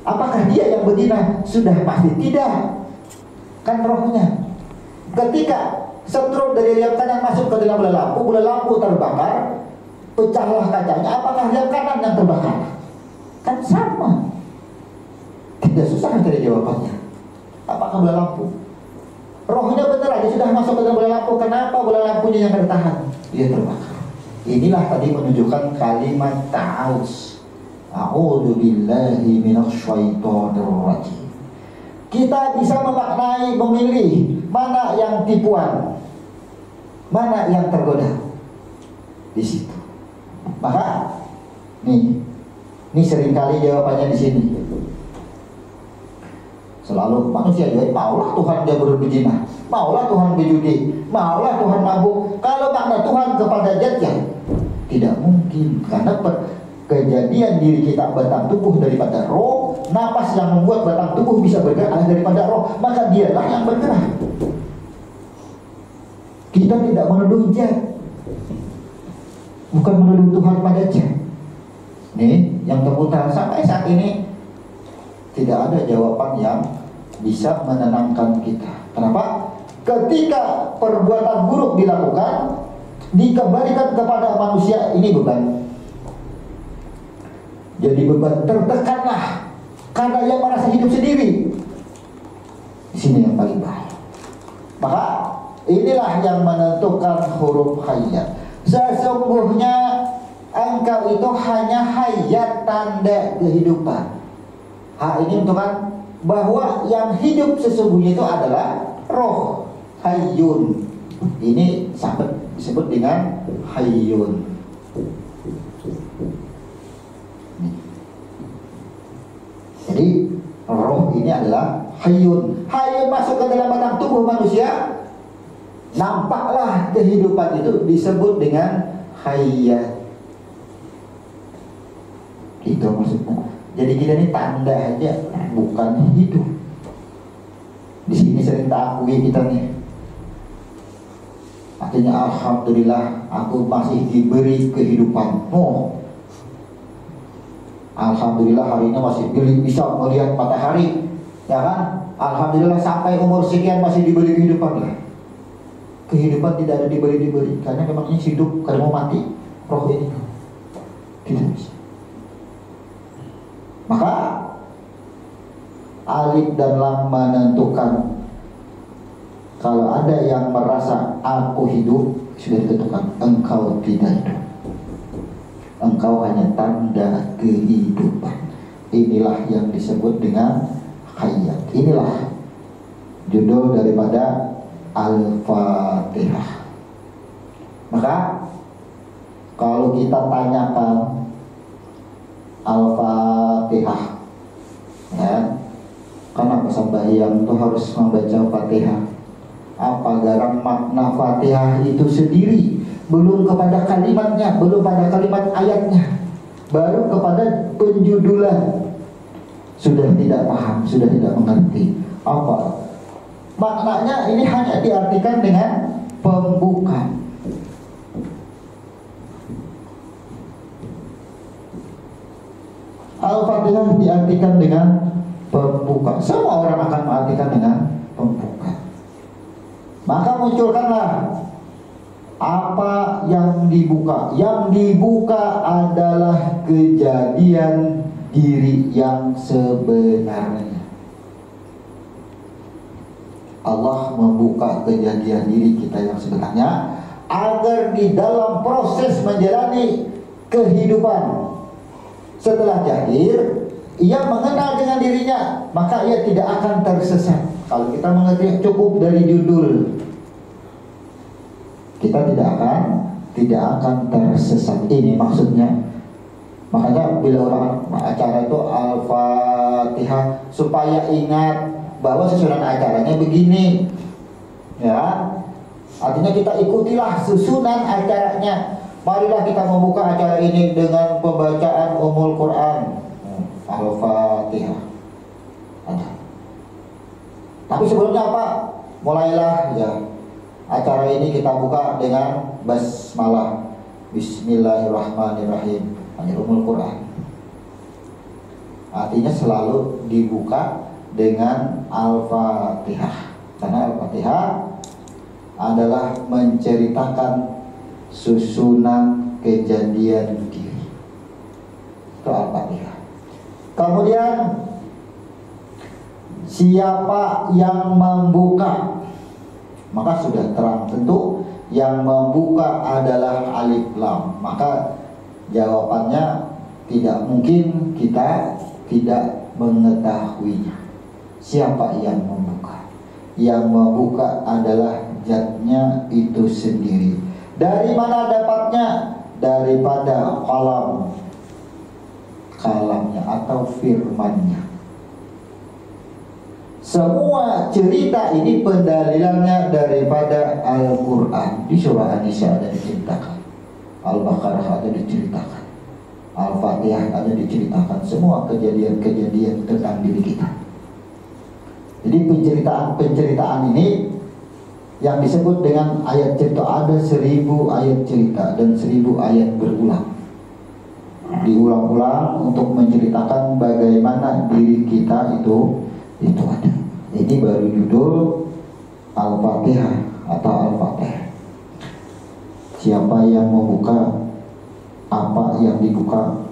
Apakah dia yang berzina? Sudah pasti tidak, kan rohnya. Ketika setrum dari liang kanan masuk ke dalam bola lampu terbakar, pecahlah kacanya. Apakah liang kanan yang terbakar? Kan sama. Tidak susah mencari jawabannya. Apakah bola lampu? Rohnya benar aja sudah masuk ke dalam bola lampu. Kenapa bola lampunya yang tertahan? Dia terbakar. Inilah tadi menunjukkan kalimat ta'awuz. A'udzu billahi minasyaitonir rajim. Kita bisa memaknai, memilih mana yang tipuan, mana yang tergoda. Di situ. Maka ini seringkali jawabannya di sini. Selalu manusia juga maulah Tuhan dia berzina, maulah Tuhan berjudi, maulah Tuhan mabuk. Kalau makna Tuhan kepada zatnya tidak mungkin, karena kejadian diri kita batang tubuh daripada roh, napas yang membuat batang tubuh bisa bergerak daripada roh, maka dialah yang bergerak. Kita tidak menuduh zat, bukan menuduh Tuhan pada zat. Nih yang terputar sampai saat ini tidak ada jawaban yang bisa menenangkan kita. Kenapa? Ketika perbuatan buruk dilakukan, dikembalikan kepada manusia, ini beban. Jadi beban, tertekanlah karena ia merasa hidup sendiri. Di sini yang paling bahaya. Maka inilah yang menentukan huruf hayat. Sesungguhnya engkau itu hanya hayat, tanda kehidupan. Ini menentukan bahwa yang hidup sesungguhnya itu adalah roh hayyun. Ini sampai disebut dengan hayyun. Jadi roh ini adalah hayyun. Hayyun masuk ke dalam batang tubuh manusia, nampaklah kehidupan itu disebut dengan hayat. Itu maksudnya. Jadi kita ini tanda aja, bukan hidup. Di sini sering tak akui kita nih. Artinya alhamdulillah aku masih diberi kehidupan. Oh, alhamdulillah hari ini masih bisa melihat matahari, ya kan? Alhamdulillah sampai umur sekian masih diberi kehidupan lah. Kehidupan tidak ada diberi, karena memang ini hidup karena mau mati. Roh ini tidak bisa. Maka alif dan lam menentukan. Kalau ada yang merasa aku hidup, sudah ditentukan engkau tidak hidup. Engkau hanya tanda kehidupan. Inilah yang disebut dengan hayat. Inilah judul daripada Al-Fatihah. Maka kalau kita tanyakan Al-Fatihah, ya, kenapa sembahyang itu harus membaca Fatihah? Apa garam makna Fatihah itu sendiri? Belum kepada kalimatnya, belum pada kalimat ayatnya, baru kepada penjudulan sudah tidak paham, sudah tidak mengerti. Apa maknanya? Ini hanya diartikan dengan pembuka. Al-Fatihah diartikan dengan pembuka. Semua orang akan mengartikan dengan pembuka. Maka munculkanlah apa yang dibuka. Yang dibuka adalah kejadian diri yang sebenarnya. Allah membuka kejadian diri kita yang sebenarnya agar di dalam proses menjalani kehidupan setelah lahir, ia mengenal dengan dirinya, maka ia tidak akan tersesat. Kalau kita mengerti cukup dari judul, kita tidak akan tersesat. Ini maksudnya. Makanya bila orang acara itu Al-Fatihah, supaya ingat bahwa susunan acaranya begini, ya. Artinya kita ikutilah susunan acaranya. Marilah kita membuka acara ini dengan pembacaan Ummul Quran, Al-Fatihah. Tapi sebelumnya apa? Mulailah ya acara ini kita buka dengan basmalah, Bismillahirrahmanirrahim, Ummul Quran. Artinya selalu dibuka dengan Al-Fatihah, karena Al-Fatihah adalah menceritakan susunan kejadian diri. Itu Al-Fatihah. Kemudian siapa yang membuka? Maka sudah terang tentu yang membuka adalah alif lam. Maka jawabannya tidak mungkin kita tidak mengetahuinya. Siapa yang membuka? Yang membuka adalah zatnya itu sendiri. Dari mana dapatnya? Daripada kalamnya atau firmannya. Semua cerita ini pendalilannya daripada Al-Quran. Di surah An-Nisa ada diceritakan, Al-Baqarah ada diceritakan, Al-Fatihah ada diceritakan. Semua kejadian-kejadian tentang diri kita. Jadi penceritaan ini yang disebut dengan ayat cerita, ada 1000 ayat cerita dan 1000 ayat berulang, diulang-ulang untuk menceritakan bagaimana diri kita itu ada. Ini baru judul Al-Fatihah atau Al-Fatihah. Siapa yang membuka? Apa yang dibuka?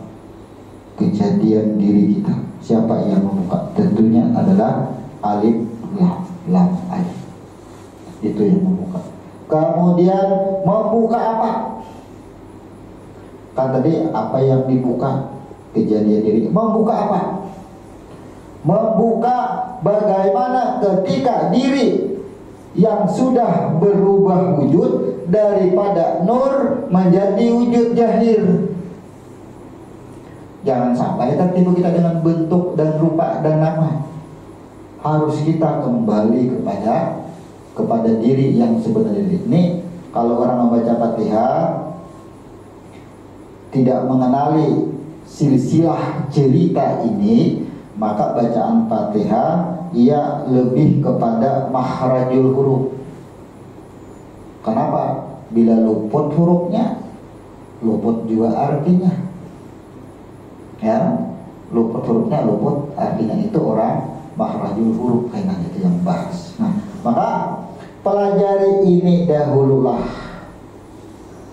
Kejadian diri kita. Siapa yang membuka? Tentunya adalah alif lam alif. Itu yang membuka. Kemudian membuka apa? Kan tadi apa yang dibuka? Kejadian diri. Membuka apa? Membuka bagaimana ketika diri yang sudah berubah wujud daripada nur menjadi wujud jahir. Jangan sampai tertipu kita dengan bentuk dan rupa dan nama. Harus kita kembali kepada diri yang sebenarnya. Ini kalau orang membaca Fatihah tidak mengenali silsilah cerita ini, maka bacaan Fatihah ia lebih kepada makhrajul huruf. Kenapa? Bila luput hurufnya, luput juga artinya. Ya, luput hurufnya, luput artinya. Itu orang makhrajul huruf, kainan itu yang bahas. Nah, maka pelajari ini dahululah.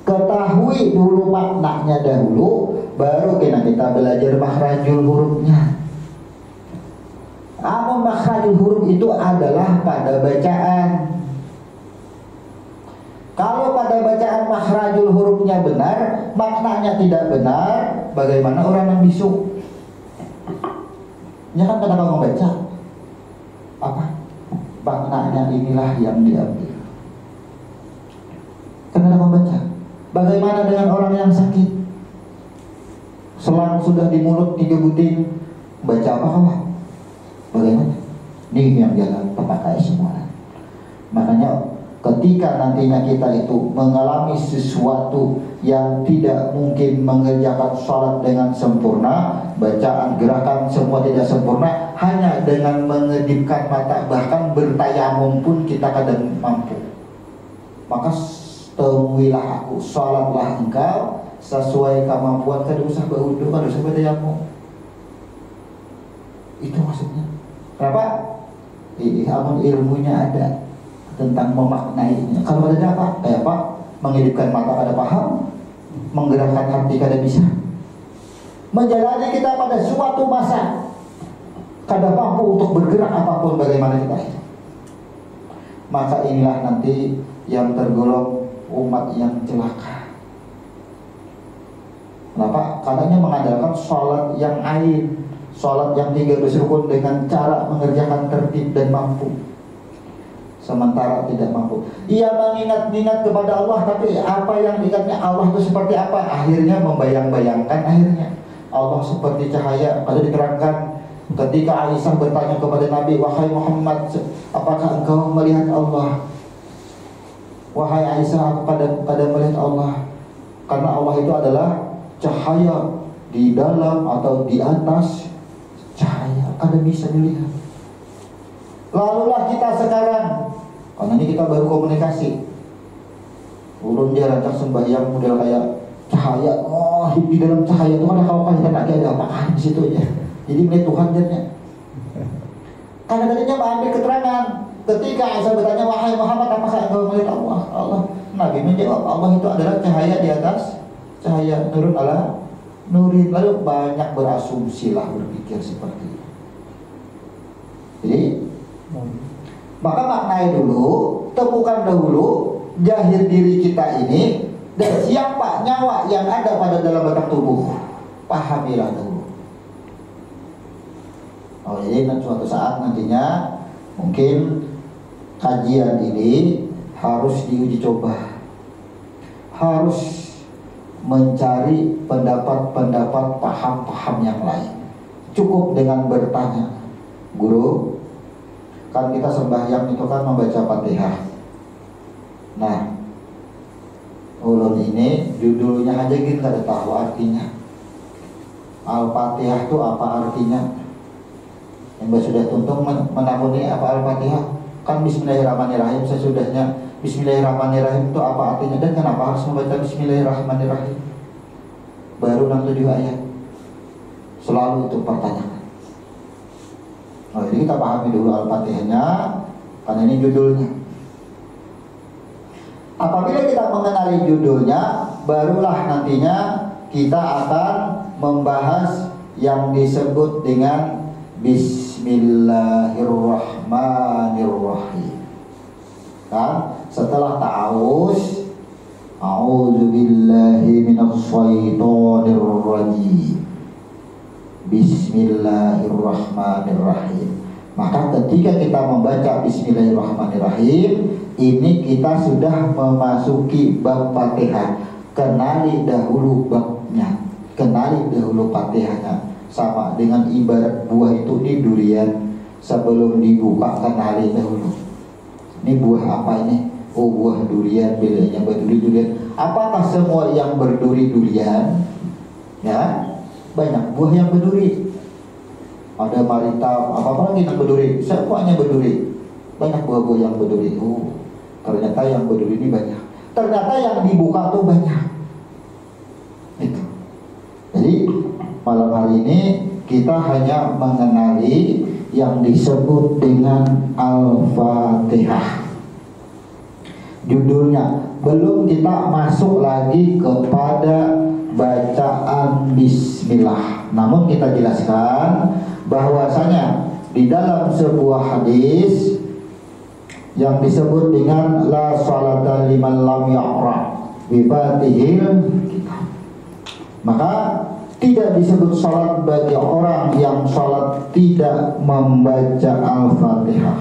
Ketahui dulu maknanya dahulu, baru kita belajar makhrajul hurufnya. Namun makhrajul huruf itu adalah pada bacaan. Kalau pada bacaan makhrajul hurufnya benar, maknanya tidak benar, bagaimana orang yang bisu? Ya kan ketika membaca, apa? Maknanya inilah yang diambil. Ketika membaca, bagaimana dengan orang yang sakit? Selang sudah di mulut digebutin, baca apa kawan? Bagaimana? Ini yang jalan pemakai semua. Makanya ketika nantinya kita itu mengalami sesuatu yang tidak mungkin mengerjakan sholat dengan sempurna, bacaan, gerakan semua tidak sempurna, hanya dengan mengedipkan mata, bahkan bertayamum pun kita kadang mampu. Maka temuilah aku, sholatlah engkau sesuai kemampuan, kada usah berwudu, kada usah bertayamum. Itu maksudnya. Kenapa? Amun ilmunya ada tentang memaknainya. Kalau ada apa? Kayak apa? Menghidupkan mata kada paham, menggerakkan hati kada bisa. Menjalani kita pada suatu masa kada mampu untuk bergerak apapun bagaimana kita itu. Maka inilah nanti yang tergolong umat yang celaka. Kenapa? Katanya mengandalkan sholat yang ain, sholat yang 3 rukun dengan cara mengerjakan tertib dan mampu. Sementara tidak mampu. Ia mengingat-ingat kepada Allah, tapi apa yang diingatnya Allah itu seperti apa? Akhirnya membayang-bayangkan akhirnya Allah seperti cahaya. Pada diterangkan ketika Aisyah bertanya kepada Nabi, wahai Muhammad, apakah engkau melihat Allah? Wahai Aisyah, aku pada melihat Allah. Karena Allah itu adalah cahaya di dalam atau di atas cahaya, kada bisa dilihat. Lalulah kita sekarang, karena ini kita baru komunikasi, ulun jarang sembahyang model kayak cahaya. Oh, di dalam cahaya itu ada kau kan lagi ada apa di situ ya. Jadi melihat Tuhan jadinya. Karena tadinya mengambil keterangan ketika Aisyah bertanya, wahai Muhammad, apakah engkau melihat Allah? Allah, Nabi menjawab, Allah itu adalah cahaya di atas cahaya, nurun ala nurin. Lalu banyak berasumsi lah, berpikir seperti itu. Jadi maka maknai dulu, temukan dahulu jahir diri kita ini dan siapa nyawa yang ada pada dalam batang tubuh. Pahamilah dahulu. Oh, jadi suatu saat nantinya mungkin kajian ini harus diuji coba, harus mencari pendapat-pendapat paham-paham yang lain. Cukup dengan bertanya, guru, kan kita sembahyang itu kan membaca Fatihah. Nah, ulun ini judulnya aja gitu kada tahu artinya. Al-Fatihah itu apa artinya? Yang sudah tuntung menakuni apa Al-Fatihah? Kan Bismillahirrahmanirrahim, sesudahnya Bismillahirrahmanirrahim itu apa artinya dan kenapa harus membaca Bismillahirrahmanirrahim? Baru 67 ayat. Selalu itu pertanyaan. Oh, jadi kita pahami dulu Al-Fatihahnya, karena ini judulnya. Apabila kita mengenali judulnya, barulah nantinya kita akan membahas yang disebut dengan Bismillahirrahmanirrahim. Kan? Setelah ta'awuz, a'udzubillahi minasyaitonirrajim, Bismillahirrahmanirrahim. Maka ketika kita membaca Bismillahirrahmanirrahim, ini kita sudah memasuki bab Fatihah. Kenali dahulu babnya, kenali dahulu Fatihahnya. Sama dengan ibarat buah itu di durian, sebelum dibuka kenali dahulu. Ini buah apa ini? Oh, buah durian, bedanya berduri durian. Apakah semua yang berduri durian? Ya, banyak buah yang berduri. ada marita, apa lagi yang berduri. Semuanya berduri. Banyak buah-buah yang berduri. Ternyata yang berduri ini banyak. Ternyata yang dibuka tuh banyak. Itu. Jadi malam hari ini kita hanya mengenali yang disebut dengan Al-Fatihah. Judulnya. Belum kita masuk lagi kepada bacaan Bismillah. Namun kita jelaskan bahwasanya di dalam sebuah hadis yang disebut dengan la salata liman lam yaqra bi Fatihil kitab, maka tidak disebut salat bagi orang yang salat tidak membaca Al-Fatihah.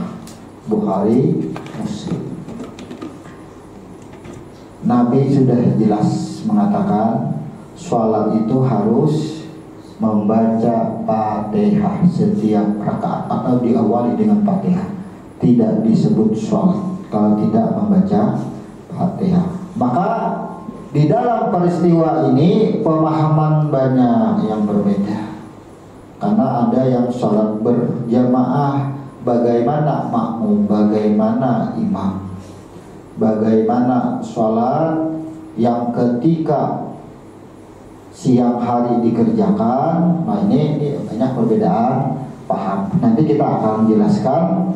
Bukhari, Muslim. Nabi sudah jelas mengatakan salat itu harus membaca Fatihah setiap rakaat atau diawali dengan Fatihah. Tidak disebut sholat kalau tidak membaca Fatihah. Maka di dalam peristiwa ini pemahaman banyak yang berbeda. Karena ada yang sholat berjamaah, bagaimana makmum, bagaimana imam, bagaimana sholat yang ketika siang hari dikerjakan. Nah ini banyak perbedaan paham. Nanti kita akan jelaskan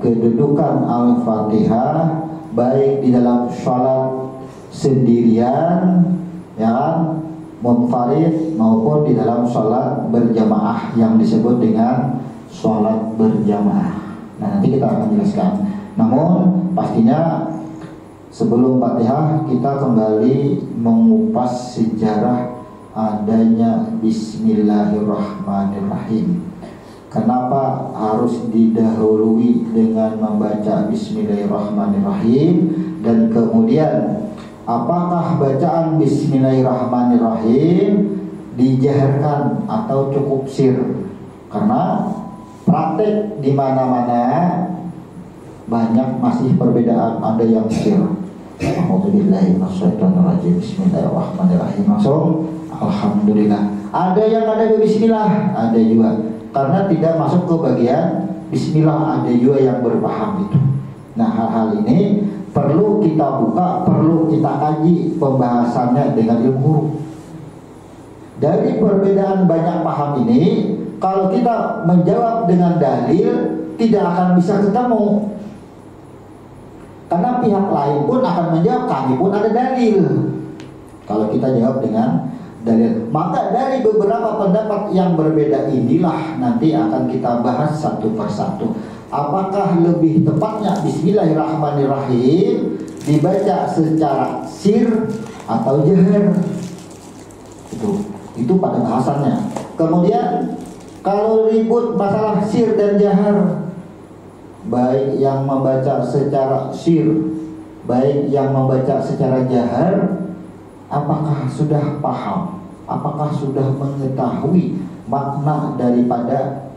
kedudukan Al-Fatihah baik di dalam sholat sendirian yang munfarid maupun di dalam sholat berjamaah yang disebut dengan sholat berjamaah. Nah nanti kita akan jelaskan. Namun pastinya sebelum Fatihah kita kembali mengupas sejarah adanya Bismillahirrahmanirrahim. Kenapa harus didahului dengan membaca Bismillahirrahmanirrahim, dan kemudian apakah bacaan Bismillahirrahmanirrahim dijaharkan atau cukup sir? Karena praktek di mana-mana banyak masih perbedaan, ada yang sir. Alhamdulillahirrahmanirrahim. Bismillahirrahmanirrahim. Langsung alhamdulillah. Ada yang ada bismillah, ada juga. Karena tidak masuk ke bagian bismillah, ada juga yang berpaham itu. Nah hal-hal ini perlu kita buka, perlu kita kaji pembahasannya dengan ilmu huruf. Dari perbedaan banyak paham ini, kalau kita menjawab dengan dalil tidak akan bisa ketemu. Karena pihak lain pun akan menjawab, kami pun ada dalil. Kalau kita jawab dengan dalil, maka dari beberapa pendapat yang berbeda inilah nanti akan kita bahas satu persatu. Apakah lebih tepatnya Bismillahirrahmanirrahim dibaca secara sir atau jahar? Itu pada bahasannya. Kemudian kalau ribut masalah sir dan jahar, baik yang membaca secara sir, baik yang membaca secara jahar, apakah sudah paham? Apakah sudah mengetahui makna daripada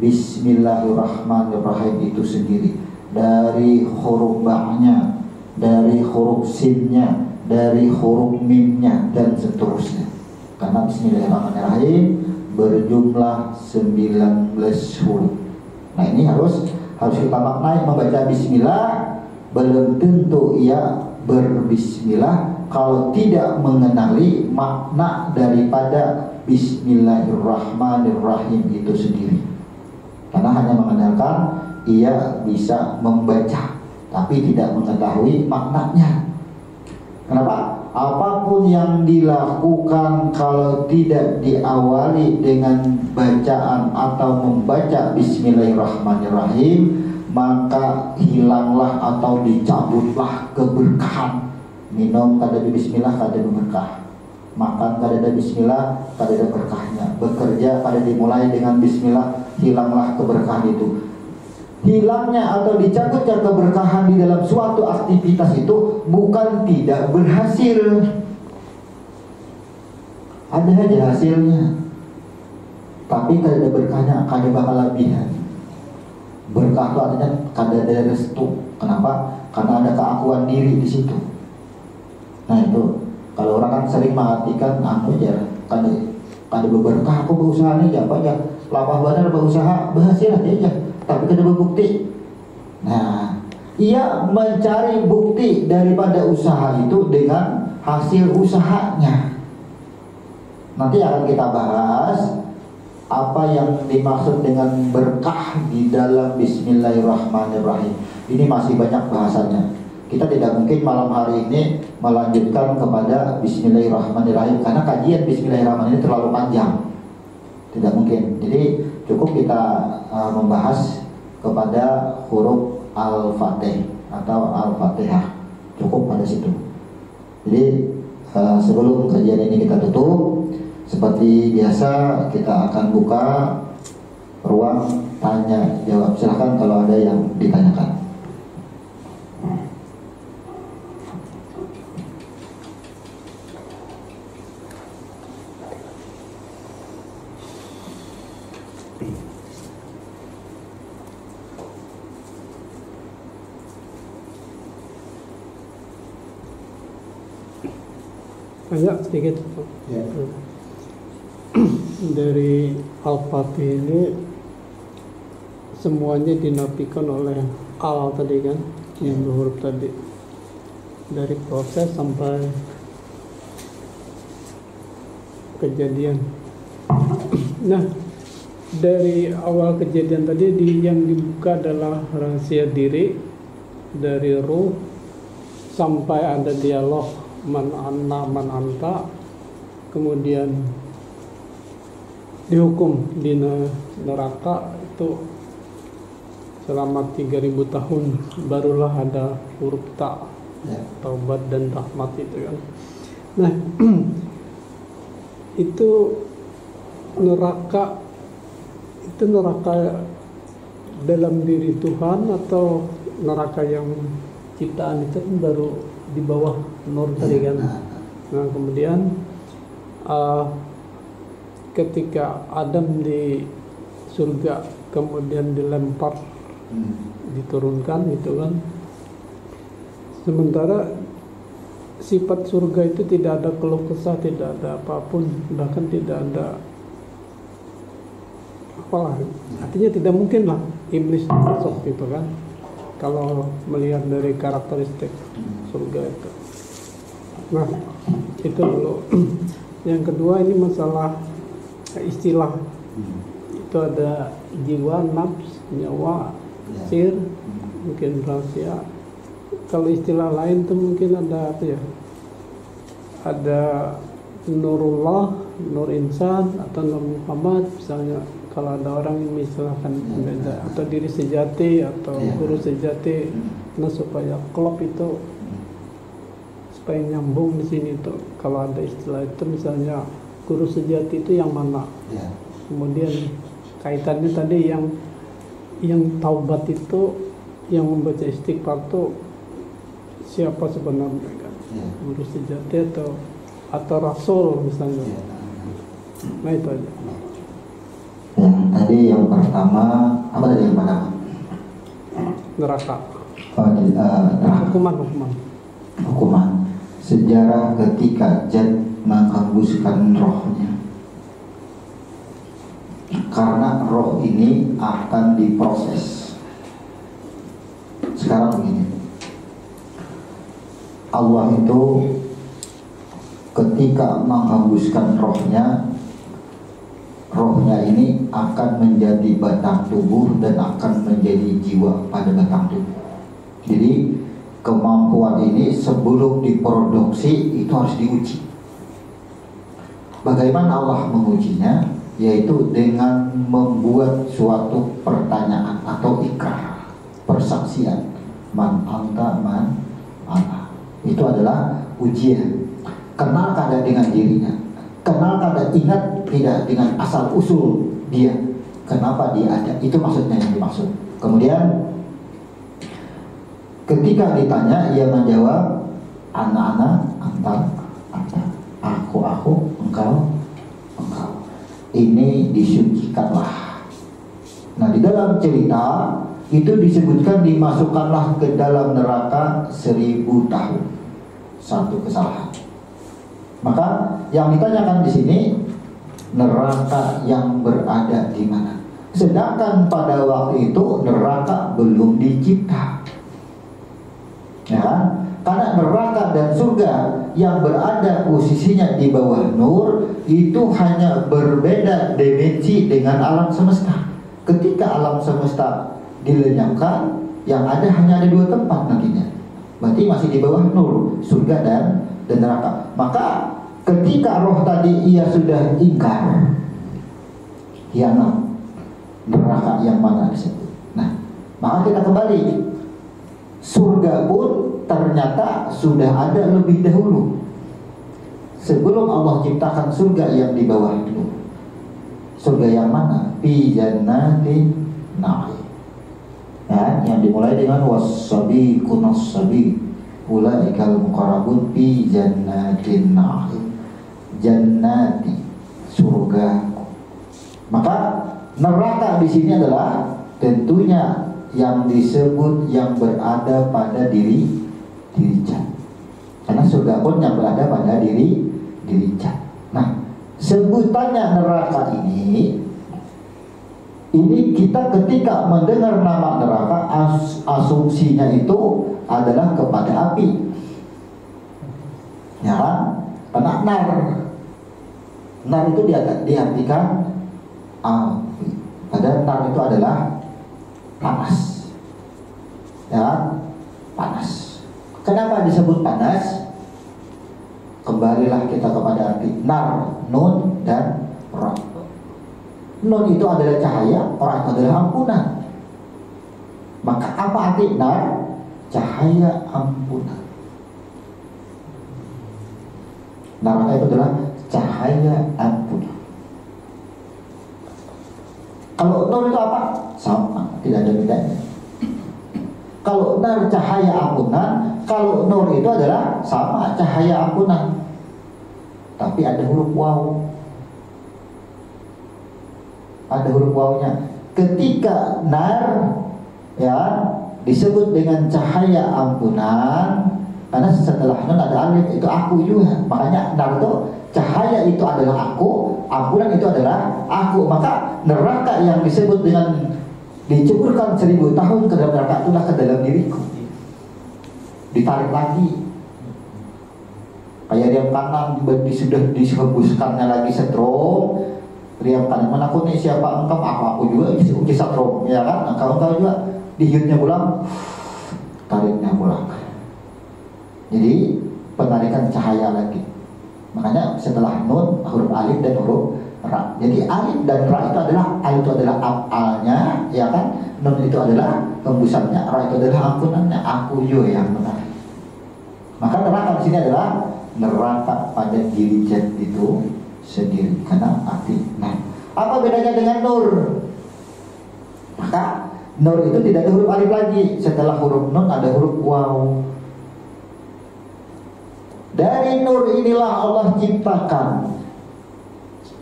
Bismillahirrahmanirrahim itu sendiri? Dari huruf ba-nya, dari huruf sin-nya, dari huruf mim-nya, dan seterusnya. Karena Bismillahirrahmanirrahim berjumlah 19 huruf. Nah ini harus kita maknai. Membaca bismillah belum tentu ia berbismillah kalau tidak mengenali makna daripada Bismillahirrahmanirrahim itu sendiri. Karena hanya mengenalkan ia bisa membaca tapi tidak mengetahui maknanya. Kenapa? Apapun yang dilakukan kalau tidak diawali dengan bacaan atau membaca Bismillahirrahmanirrahim, maka hilanglah atau dicabutlah keberkahan. Minum kada bismillah kada berkah, makan kada ada bismillah kada ada berkahnya, bekerja kada dimulai dengan bismillah, hilanglah keberkahan itu. Hilangnya atau dicabutnya keberkahan di dalam suatu aktivitas itu bukan tidak berhasil, ada aja hasilnya, tapi kada ada berkahnya, kada bakal lebihan. Berkah itu artinya kada ada restu. Kenapa? Karena ada keakuan diri di situ. Nah itu kalau orang kan sering mengartikan anu aja, kada berkah, aku berusaha nih apa aja, lapah benar berusaha berhasil aja, tapi kada berbukti. Nah, ia mencari bukti daripada usaha itu dengan hasil usahanya. Nanti akan kita bahas apa yang dimaksud dengan berkah di dalam Bismillahirrahmanirrahim. Ini masih banyak bahasanya. Kita tidak mungkin malam hari ini melanjutkan kepada Bismillahirrahmanirrahim karena kajian Bismillahirrahmanirrahim ini terlalu panjang. Tidak mungkin. Jadi cukup kita membahas kepada huruf Al-Fatih atau Al-Fatihah. Cukup pada situ. Jadi sebelum kajian ini kita tutup, seperti biasa kita akan buka ruang tanya jawab. Silahkan kalau ada yang ditanyakan. Banyak sedikit. Ya. Dari Al-Fatih ini semuanya dinafikan oleh al tadi kan, yang huruf tadi, dari proses sampai kejadian. Nah, dari awal kejadian tadi yang dibuka adalah rahasia diri, dari ruh sampai ada dialog man anna man anta, kemudian dihukum di neraka itu selama 3000 tahun, barulah ada huruf ta, taubat dan rahmat itu kan. Nah, itu neraka dalam diri Tuhan atau neraka yang ciptaan itu kan baru di bawah nur tadi kan. Nah, kemudian ketika Adam di surga kemudian dilempar, diturunkan gitu kan. Sementara sifat surga itu tidak ada keluh kesah, tidak ada apapun, bahkan tidak ada apalah. Artinya tidak mungkin lah iblis masuk gitu kan, kalau melihat dari karakteristik surga itu. Nah, itu dulu. Yang kedua, ini masalah istilah. Itu ada jiwa, nafs, nyawa, sir, mungkin rahasia. Kalau istilah lain tuh mungkin ada apa ya? Ada nurullah, nur insan, atau nur Muhammad misalnya. Kalau ada orang yang mengistilahkan beda, atau diri sejati atau guru sejati. Nah, supaya klop itu, supaya nyambung di sini tuh, kalau ada istilah itu misalnya guru sejati itu yang mana? Kemudian kaitannya tadi yang taubat itu, yang membaca istighfar itu siapa sebenarnya kan? Guru sejati atau rasul misalnya. Nah, itu aja. Yang tadi yang pertama, apa tadi yang pertama? Neraka. Hukuman. Sejarah ketika Jad menghembuskan rohnya. Karena roh ini akan diproses. Sekarang begini, Allah itu ketika menghembuskan rohnya ini akan menjadi batang tubuh dan akan menjadi jiwa pada batang tubuh. Jadi kemampuan ini sebelum diproduksi itu harus diuji. Bagaimana Allah mengujinya? Yaitu dengan membuat suatu pertanyaan atau ikrar, persaksian. Man anta man ana. Itu adalah ujian. Kenal kada dengan dirinya, kenal kada, ingat tidak dengan asal usul dia, kenapa dia ada. Itu maksudnya yang dimaksud. Kemudian ketika ditanya, ia menjawab ana, anta, aku, engkau. Ini disucikanlah. Nah, di dalam cerita itu disebutkan dimasukkanlah ke dalam neraka 1000 tahun. Satu kesalahan. Maka yang ditanyakan di sini, neraka yang berada di mana. Sedangkan pada waktu itu neraka belum dicipta, ya kan? Karena neraka dan surga yang berada posisinya di bawah nur itu hanya berbeda dimensi dengan alam semesta. Ketika alam semesta dilenyapkan, yang ada hanya ada dua tempat nantinya. Berarti masih di bawah nur, surga dan neraka. Maka ketika roh tadi ia sudah ingkar, hianat, neraka yang mana disebut. Nah, maka kita kembali. Surga pun ternyata sudah ada lebih dahulu, sebelum Allah ciptakan surga yang di bawah itu. Surga yang mana? Fi jannatin na'im. Ya, yang dimulai dengan was-sabiqun as-sabiq ulaikal muqarrabun fi jannatin na'im. Jannati, surga. Maka neraka di sini adalah tentunya yang disebut yang berada pada diri Cat. Karena surga pun yang berada pada diri Cat. Nah, sebutannya neraka ini kita ketika mendengar nama neraka asumsinya itu adalah kepada api, ya kan? Karena nar itu diartikan api. Padahal nar itu adalah panas, ya, panas. Kenapa disebut panas? Kembalilah kita kepada arti nar, nun dan ra. Nun itu adalah cahaya, ra itu adalah ampunan. Maka apa arti nar? Cahaya ampunan. Neraka itu adalah cahaya ampunan. Kalau nur itu apa? Sama, tidak ada bedanya. Kalau nar cahaya ampunan, kalau nur itu adalah sama, cahaya ampunan. Tapi ada huruf waw. Ada huruf wawnya. Ketika nar, ya, disebut dengan cahaya ampunan, karena setelah nun ada alif, itu aku juga. Makanya nar itu cahaya itu adalah aku, ampunan itu adalah aku. Maka neraka yang disebut dengan diceburkan 1000 tahun ke dalam neraka itulah ke dalam diriku. Ditarik lagi, kayak riam kanan sudah dihembuskannya lagi setrum. Riam kanan, mana aku nih, siapa engkau? Aku juga uji setrum, ya kan? Engkau juga dihiutnya pulang, tariknya pulang. Jadi penarikan cahaya lagi. Makanya setelah nun huruf alif dan huruf ra. Jadi alif dan ra itu adalah af'alnya, ya kan? Nun itu adalah tembusannya, ra itu adalah ampunannya. Aku yang benar. Maka neraka di sini adalah neraka pada diri Cat itu sendiri, karena arti nah. Apa bedanya dengan nur? Maka nur itu tidak ada huruf alif lagi. Setelah huruf nun ada huruf waw. Dari nur inilah Allah ciptakan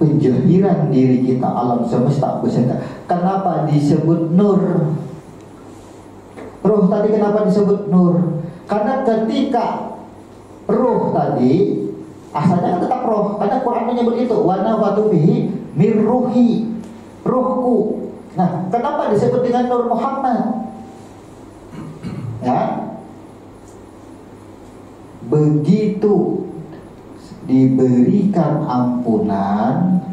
penjahiran diri kita, alam semesta beserta. Kenapa disebut nur? Ruh tadi kenapa disebut nur? Karena ketika ruh tadi asalnya kan tetap roh, karena Quran menyebut itu wa nafatu fihi mir ruhi, ruhku. Nah, kenapa disebut dengan Nur Muhammad? Ya, begitu diberikan ampunan,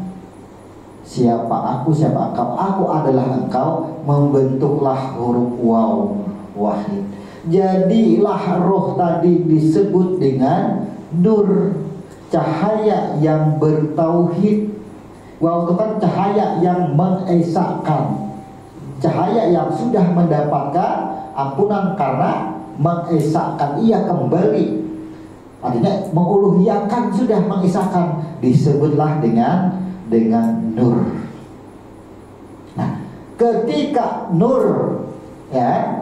siapa aku, siapa engkau, aku adalah engkau, membentuklah huruf waw, wahid. Jadilah roh tadi disebut dengan nur, cahaya yang bertauhid. Waw itu kan cahaya yang mengesahkan, cahaya yang sudah mendapatkan ampunan karena mengesahkan, ia kembali. Artinya menguluhiyahkan, sudah mengisahkan, disebutlah dengan nur. Nah, ketika nur, ya,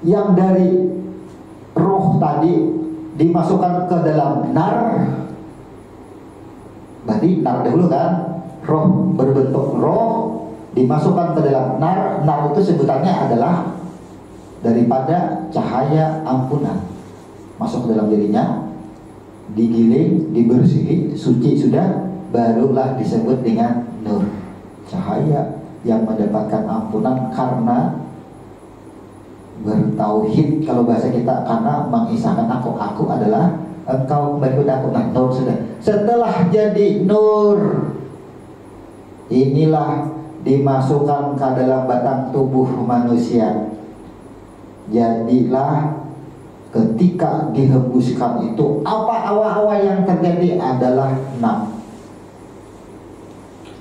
yang dari roh tadi dimasukkan ke dalam nar, berarti nar dahulu kan, roh berbentuk roh dimasukkan ke dalam nar. Nar itu sebutannya adalah daripada cahaya ampunan, masuk ke dalam dirinya, digiling, dibersihi, suci sudah, barulah disebut dengan nur, cahaya yang mendapatkan ampunan karena bertauhid. Kalau bahasa kita, karena mengisahkan aku adalah engkau, kembali kepada aku. Nah, nur sudah. Setelah jadi nur, inilah dimasukkan ke dalam batang tubuh manusia. Jadilah ketika dihembuskan itu, apa awal-awal yang terjadi adalah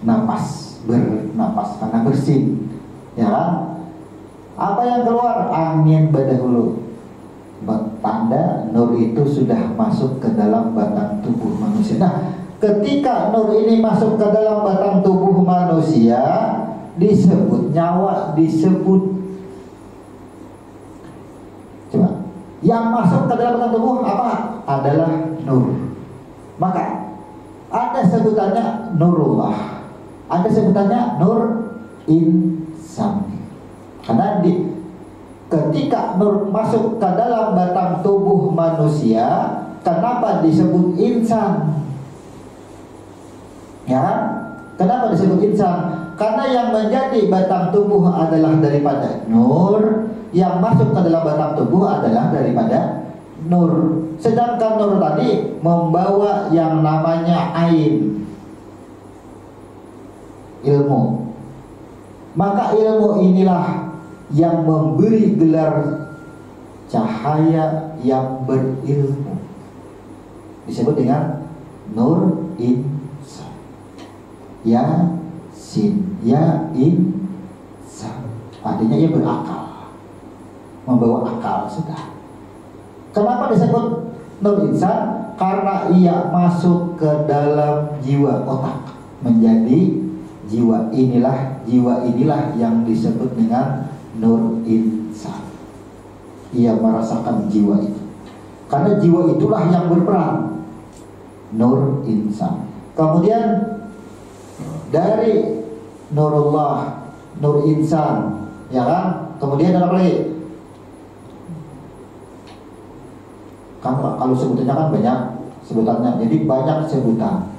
napas, bernapas karena bersin, ya kan? Apa yang keluar? Angin berdahulu. Tanda nur itu sudah masuk ke dalam batang tubuh manusia. Nah, ketika nur ini masuk ke dalam batang tubuh manusia, disebut nyawa, disebut. Coba, yang masuk ke dalam batang tubuh apa? Adalah nur. Maka ada sebutannya nurullah, ada sebutannya nur insan. Karena ketika nur masuk ke dalam batang tubuh manusia, kenapa disebut insan? Ya, kenapa disebut insan? Karena yang menjadi batang tubuh adalah daripada nur, yang masuk ke dalam batang tubuh adalah daripada nur. Sedangkan nur tadi membawa yang namanya ain, ilmu. Maka ilmu inilah yang memberi gelar cahaya yang berilmu, disebut dengan nur insan. Yasin, ya insan, artinya ia berakal, membawa akal sudah. Kenapa disebut nur insan? Karena ia masuk ke dalam jiwa, otak, menjadi jiwa. Jiwa inilah yang disebut dengan nur insan. Ia merasakan jiwa itu, karena jiwa itulah yang berperan, nur insan. Kemudian dari nurullah, nur insan, ya kan? Kemudian ada apa lagi? Kan kalau sebutannya kan banyak sebutannya, jadi banyak sebutan.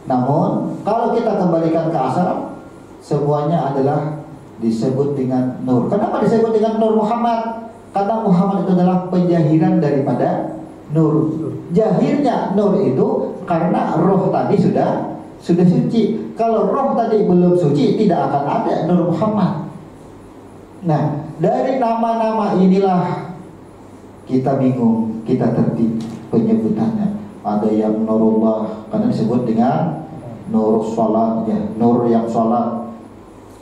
Namun kalau kita kembalikan ke asal, semuanya adalah disebut dengan nur. Kenapa disebut dengan nur Muhammad? Karena Muhammad itu adalah penjahiran daripada nur. Jahirnya nur itu karena roh tadi sudah suci. Kalau roh tadi belum suci, tidak akan ada nur Muhammad. Nah, dari nama-nama inilah kita bingung, kita tertib penyebutannya. Ada yang nurullah, karena disebut dengan nur sholat, ya, nur yang sholat,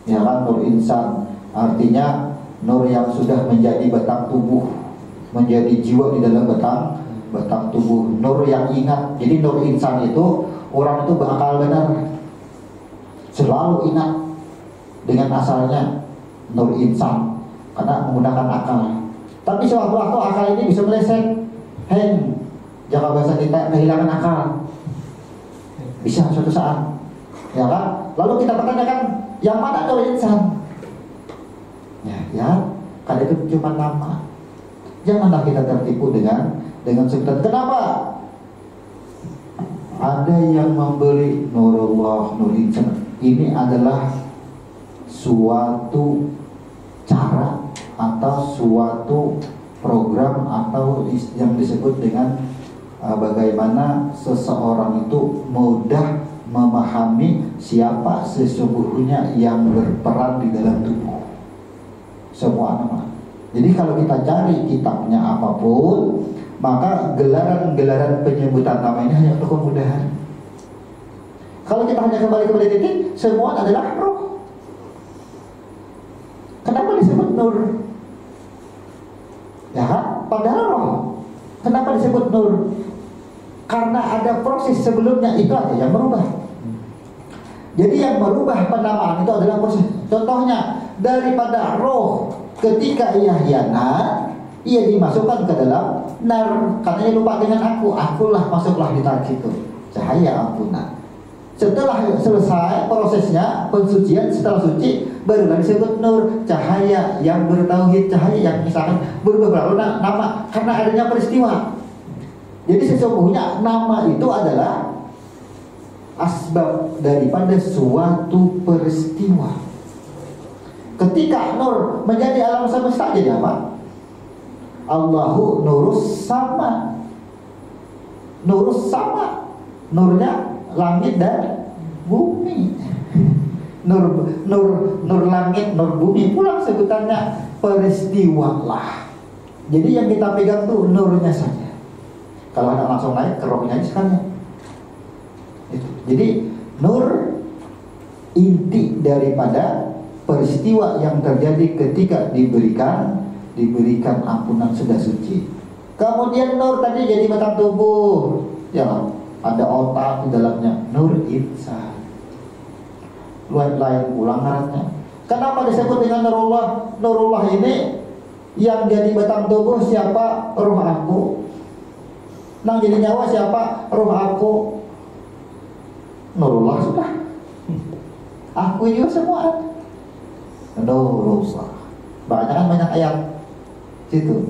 ya kan? Nur insan, artinya nur yang sudah menjadi batang tubuh, menjadi jiwa di dalam batang tubuh. Nur yang ingat. Jadi nur insan itu, orang itu berakal benar, selalu ingat dengan asalnya nur insan, karena menggunakan akal. Tapi sewaktu-waktu akal ini bisa meleset, jangan bahasa kita kehilangan akal, bisa suatu saat, ya kan? Lalu kita pertanyakan, yang mana nur insan? Ya, karena itu cuma nama. Janganlah kita tertipu dengan sebutan. Kenapa? Ada yang memberi nurullah, nur insan. Ini adalah suatu cara atau suatu program atau yang disebut dengan bagaimana seseorang itu mudah memahami siapa sesungguhnya yang berperan di dalam tubuh semua nama. Jadi kalau kita cari kitabnya apapun, maka gelaran-gelaran penyebutan nama ini hanya untuk kemudahan. Kalau kita hanya kembali kepada titik, semua adalah roh. Kenapa disebut nur? Ya kan? Padahal roh. Kenapa disebut nur? Karena ada proses sebelumnya, itu ada yang merubah. Jadi yang merubah penamaan itu adalah proses. Contohnya, daripada roh ketika ia hianat, ia dimasukkan ke dalam nar, karena ia lupa dengan akulah masuklah di nar itu, cahaya ampunan. Setelah selesai prosesnya pensucian, setelah suci barulah disebut nur, cahaya yang bertauhid, cahaya yang misalkan berubah nama karena adanya peristiwa. Jadi sesungguhnya nama itu adalah asbab daripada suatu peristiwa. Ketika nur menjadi alam semesta, jadi apa? Allahu nurus sama. Nurus sama, nurnya langit dan bumi. Nur langit, nur bumi pula sebutannya peristiwa lah. Jadi yang kita pegang tuh nurnya saja. Kalau ada langsung naik ke rohnya aja sekalian. Jadi nur inti daripada peristiwa yang terjadi ketika diberikan ampunan sudah suci. Kemudian nur tadi jadi batang tubuh, ya ada otak di dalamnya, nur insan. Lain pulang ngarannya. Kenapa disebut dengan nurullah? Nurullah ini yang jadi batang tubuh siapa? Ruh aku. Nang jadi nyawa siapa? Ruh aku. Nurullah sudah. Aku juga semua. Nurullah. Banyak ayat situ.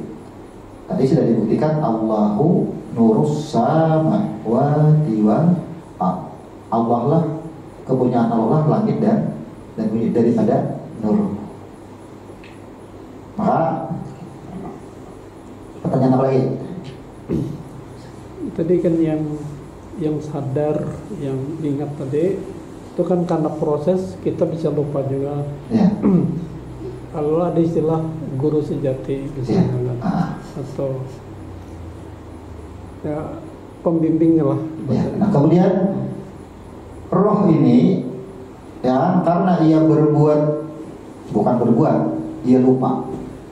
Tadi sudah dibuktikan Allahu nurus samawati wal ardh. Allah lah kepunyaan Allah langit dan bumi daripada nur. Maka pertanyaan apa lagi? Tadi kan yang sadar, yang ingat tadi itu kan karena proses kita bisa lupa juga. Ya. Kalau ada istilah guru sejati misalnya, atau ya pembimbingnya lah. Ya. Nah kemudian roh ini ya karena ia bukan berbuat, ia lupa.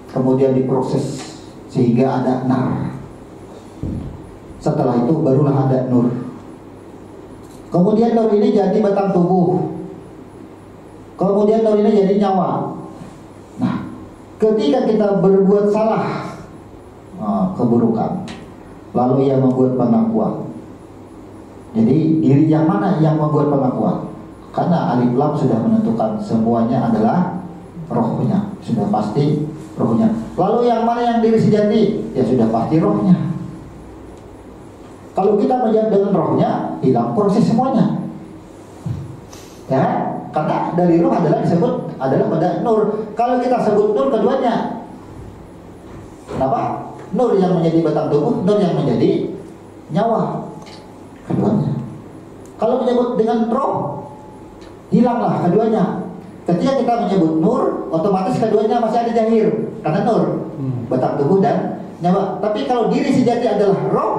Kemudian diproses sehingga ada nar. Setelah itu barulah ada nur. Kemudian nur ini jadi batang tubuh. Kemudian nur ini jadi nyawa. Nah, ketika kita berbuat salah, keburukan, lalu ia membuat pengakuan. Jadi diri yang mana yang membuat pengakuan? Karena alif lam sudah menentukan semuanya adalah rohnya, sudah pasti rohnya. Lalu yang mana yang diri sejati? Ya sudah pasti rohnya. Kalau kita menjadi dengan rohnya, hilang proses semuanya. Ya, karena dari roh adalah disebut adalah pada nur. Kalau kita sebut nur keduanya, kenapa? Nur yang menjadi batang tubuh, nur yang menjadi nyawa. Keduanya. Kalau menyebut dengan roh, hilanglah keduanya. Ketika kita menyebut nur, otomatis keduanya masih ada zahir karena nur, batang tubuh dan nyawa. Tapi kalau diri sejati adalah roh,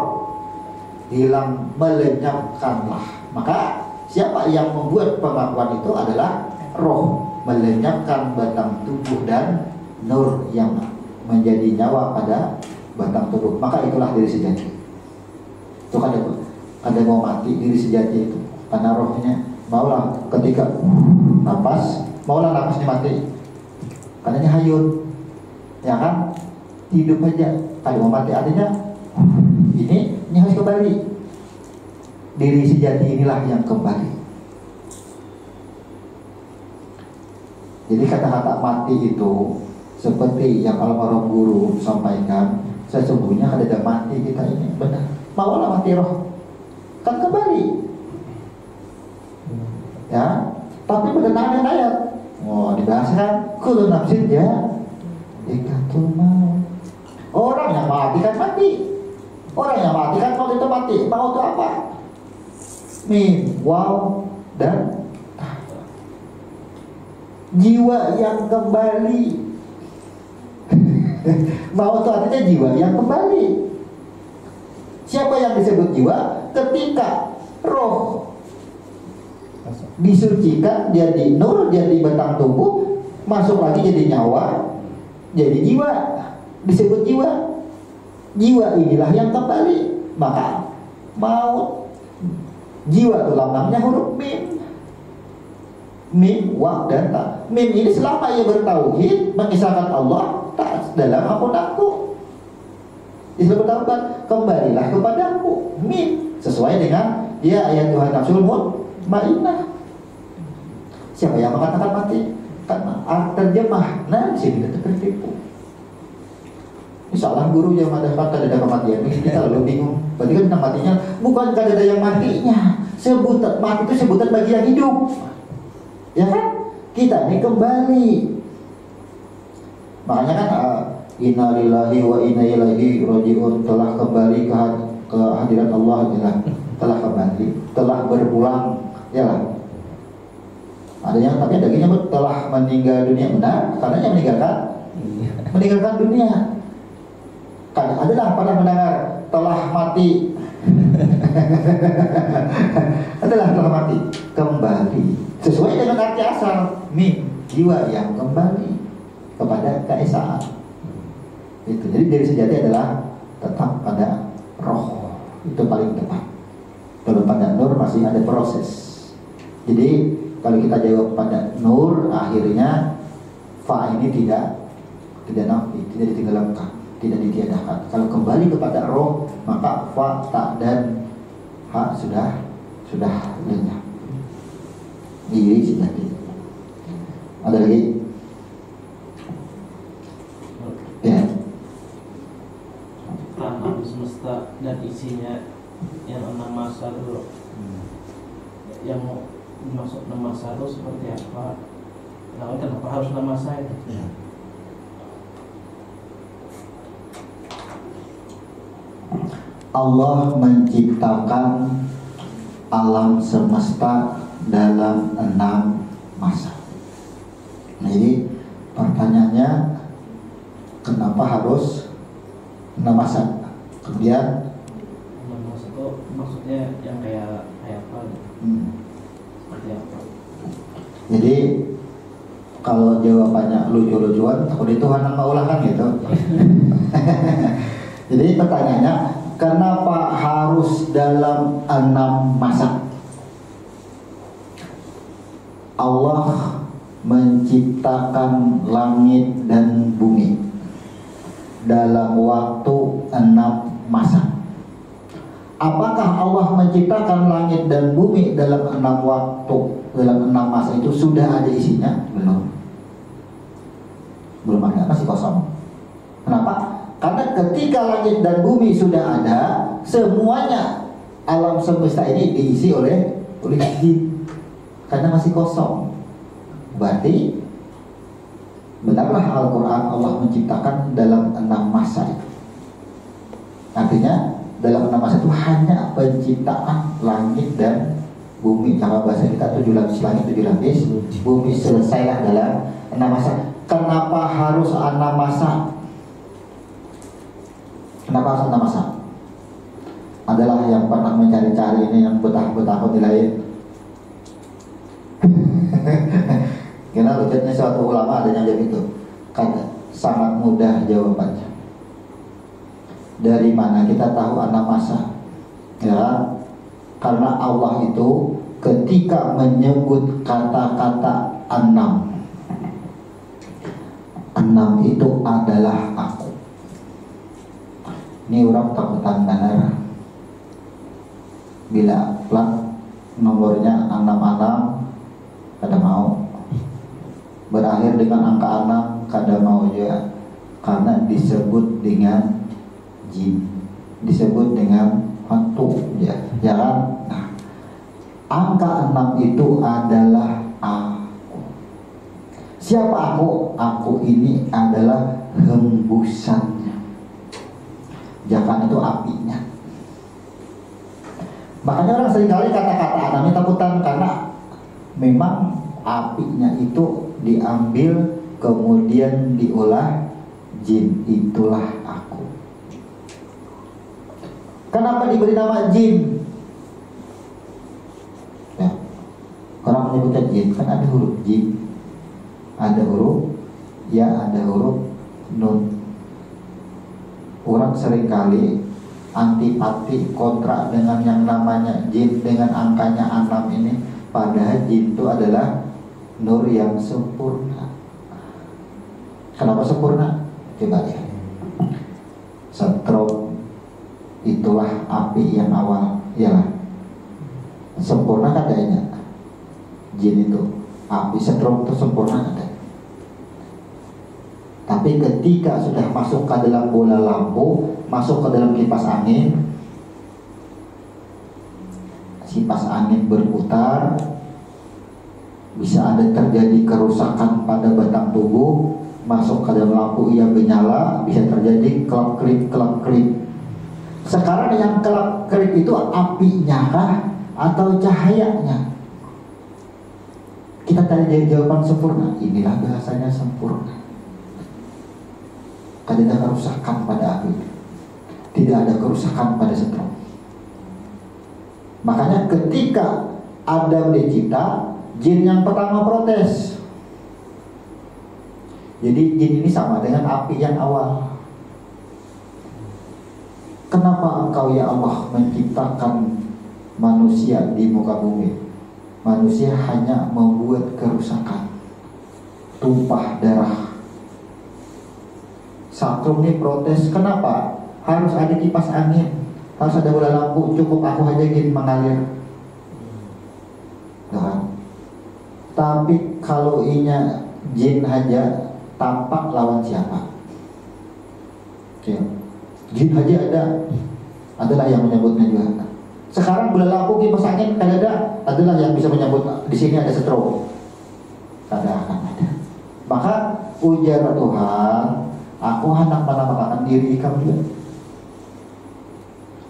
hilang, melenyapkanlah. Maka siapa yang membuat pengakuan itu adalah roh, melenyapkan batang tubuh dan nur yang menjadi nyawa pada batang tubuh. Maka itulah diri sejati. Itu kan ada mau mati diri sejati itu karena rohnya maulah ketika nafas, maulah nafasnya mati karena hayun, ya kan, hidup aja. Kalau mau mati artinya ini harus kembali. Diri sejati inilah yang kembali. Jadi kata-kata mati itu seperti yang almarhum guru sampaikan, sesungguhnya ada mati kita ini benar. Maulah mati roh, kan kembali. Ya, tapi bertentangan ayat. Dibahas kan kullu nafsin ya ikatul maut. Orang yang mati kan mati. Orang yang mati kan kalau itu mati. Mau itu apa? Mim, waw, dan jiwa yang kembali. Mau itu artinya jiwa yang kembali. Siapa yang disebut jiwa? Ketika roh disucikan jadi nur, jadi batang tubuh, masuk lagi jadi nyawa, jadi jiwa, disebut jiwa. Jiwa inilah yang kembali. Maka maut, jiwa itu lambangnya huruf mim. Mim, wa, dan ta. Mim ini selama ia bertauhid, mengisahkan Allah tak dalam aku. Disebut apa? Kembalilah kepadaku. Mim, sesuai dengan ya ayat Tuhan nafsul mutmainnah. Siapa yang mengatakan mati? Karena terjemah, nah sini kita tertipu. Misalnya guru yang mengatakan ada kematian, kita lalu bingung. Berarti kan matinya bukan ada yang matinya, Sebutan mati itu sebutan bagi yang hidup. Ya kan? Kita ini kembali. Makanya kan inna lillahi wa inna ilaihi raji'un, telah kembali ke hadirat Allah, ya, telah kembali, telah berpulang, ya lah. Ada yang tapi ada yang telah meninggal dunia, benar, karena yang meninggalkan dunia. Kan adalah pada mendengar telah mati. Adalah telah mati, kembali sesuai dengan arti asal, jiwa yang kembali kepada keesaan. Itu. Jadi diri sejati adalah tetap pada roh, itu paling tepat. Kalau pada nur masih ada proses. Jadi kalau kita jawab pada nur, akhirnya fa ini tidak nafi, tidak ditenggelamkan, tidak ditiadakan. Kalau kembali kepada roh, maka fa, ta dan ha sudah lenyap. Diri sejati. Ada lagi? Ya. Alam semesta dan isinya yang 6 masa dulu. Yang dimaksud 6 masa itu seperti apa? Nah, kenapa harus 6 masa itu? Ya. Allah menciptakan alam semesta dalam 6 masa. Nah, jadi pertanyaannya, kenapa harus 6 masa? Kemudian 6 masa itu maksudnya yang kayak apa? Seperti apa? Jadi kalau jawabannya lucu-lucuan, takut itu Tuhan maulah kan gitu. Jadi pertanyaannya, kenapa harus dalam 6 masa? Allah menciptakan langit dan bumi dalam waktu 6 masa. Apakah Allah menciptakan langit dan bumi dalam 6 waktu, dalam 6 masa itu sudah ada isinya? Belum ada, masih kosong. Kenapa? Karena ketika langit dan bumi sudah ada, semuanya alam semesta ini diisi oleh jin. Karena masih kosong. Berarti benarlah Al-Quran Allah menciptakan dalam 6 masa itu. Artinya dalam 6 masa itu hanya penciptaan langit dan bumi. Cara bahasa kita 7 lapis langit, 7 lapis bumi, selesailah dalam 6 masa. Kenapa harus 6 masa? Kenapa harus 6 masa? Adalah yang pernah mencari-cari ini, yang betah-betah di lain. Karena lucunya suatu ulama ada yang jawab itu, kan sangat mudah jawabannya. Dari mana kita tahu 6 masa? Ya, karena Allah itu ketika menyebut kata-kata 6 itu adalah aku. Ini orang takutan benar. Bila plat nomornya 66 kada mau, berakhir dengan angka 6 kada mau juga, karena disebut dengan jin, disebut dengan hantu, ya kan? Nah, angka 6 itu adalah aku. Siapa aku? Aku ini adalah hembusannya. Jangan itu apinya. Makanya orang seringkali kata-kata anami takutan, karena memang apinya itu diambil kemudian diolah jin. Itulah aku. Kenapa diberi nama jin? Ya, orang menyebutnya jin kan ada huruf jin, ada huruf ya, ada huruf nun. Orang seringkali antipati, kontra dengan yang namanya jin, dengan angkanya 6 ini. Padahal jin itu adalah nur yang sempurna. Kenapa sempurna? Coba lihat. Setrum itulah api yang awal, ya. Sempurna katanya. Jin itu api, setrum itu sempurna katanya. Tapi ketika sudah masuk ke dalam bola lampu, masuk ke dalam kipas angin, kipas angin berputar, bisa ada terjadi kerusakan pada batang tubuh, masuk ke dalam lampu ia menyala, bisa terjadi kelap-kelip. Sekarang yang kelap-kelip itu apinya kah atau cahayanya? Kita tadi jawaban sempurna, inilah bahasanya sempurna. Tidak ada kerusakan pada api, tidak ada kerusakan pada setrum. Makanya ketika Adam dicipta, jin yang pertama protes. Jadi jin ini sama dengan api yang awal. Kenapa engkau ya Allah menciptakan manusia di muka bumi? Manusia hanya membuat kerusakan, tumpah darah. Satrum ini protes, kenapa harus ada kipas angin, harus ada bola lampu, cukup aku aja jin mengalir. Nah, tapi kalau inya jin aja tampak lawan siapa? Oke. Jin aja adalah yang menyebutnya juga. Sekarang bola lampu kipas angin adalah yang bisa menyebut di sini ada setrum. Tidak akan ada. Maka ujar Tuhan, aku hendak menampakkan diri kamu juga.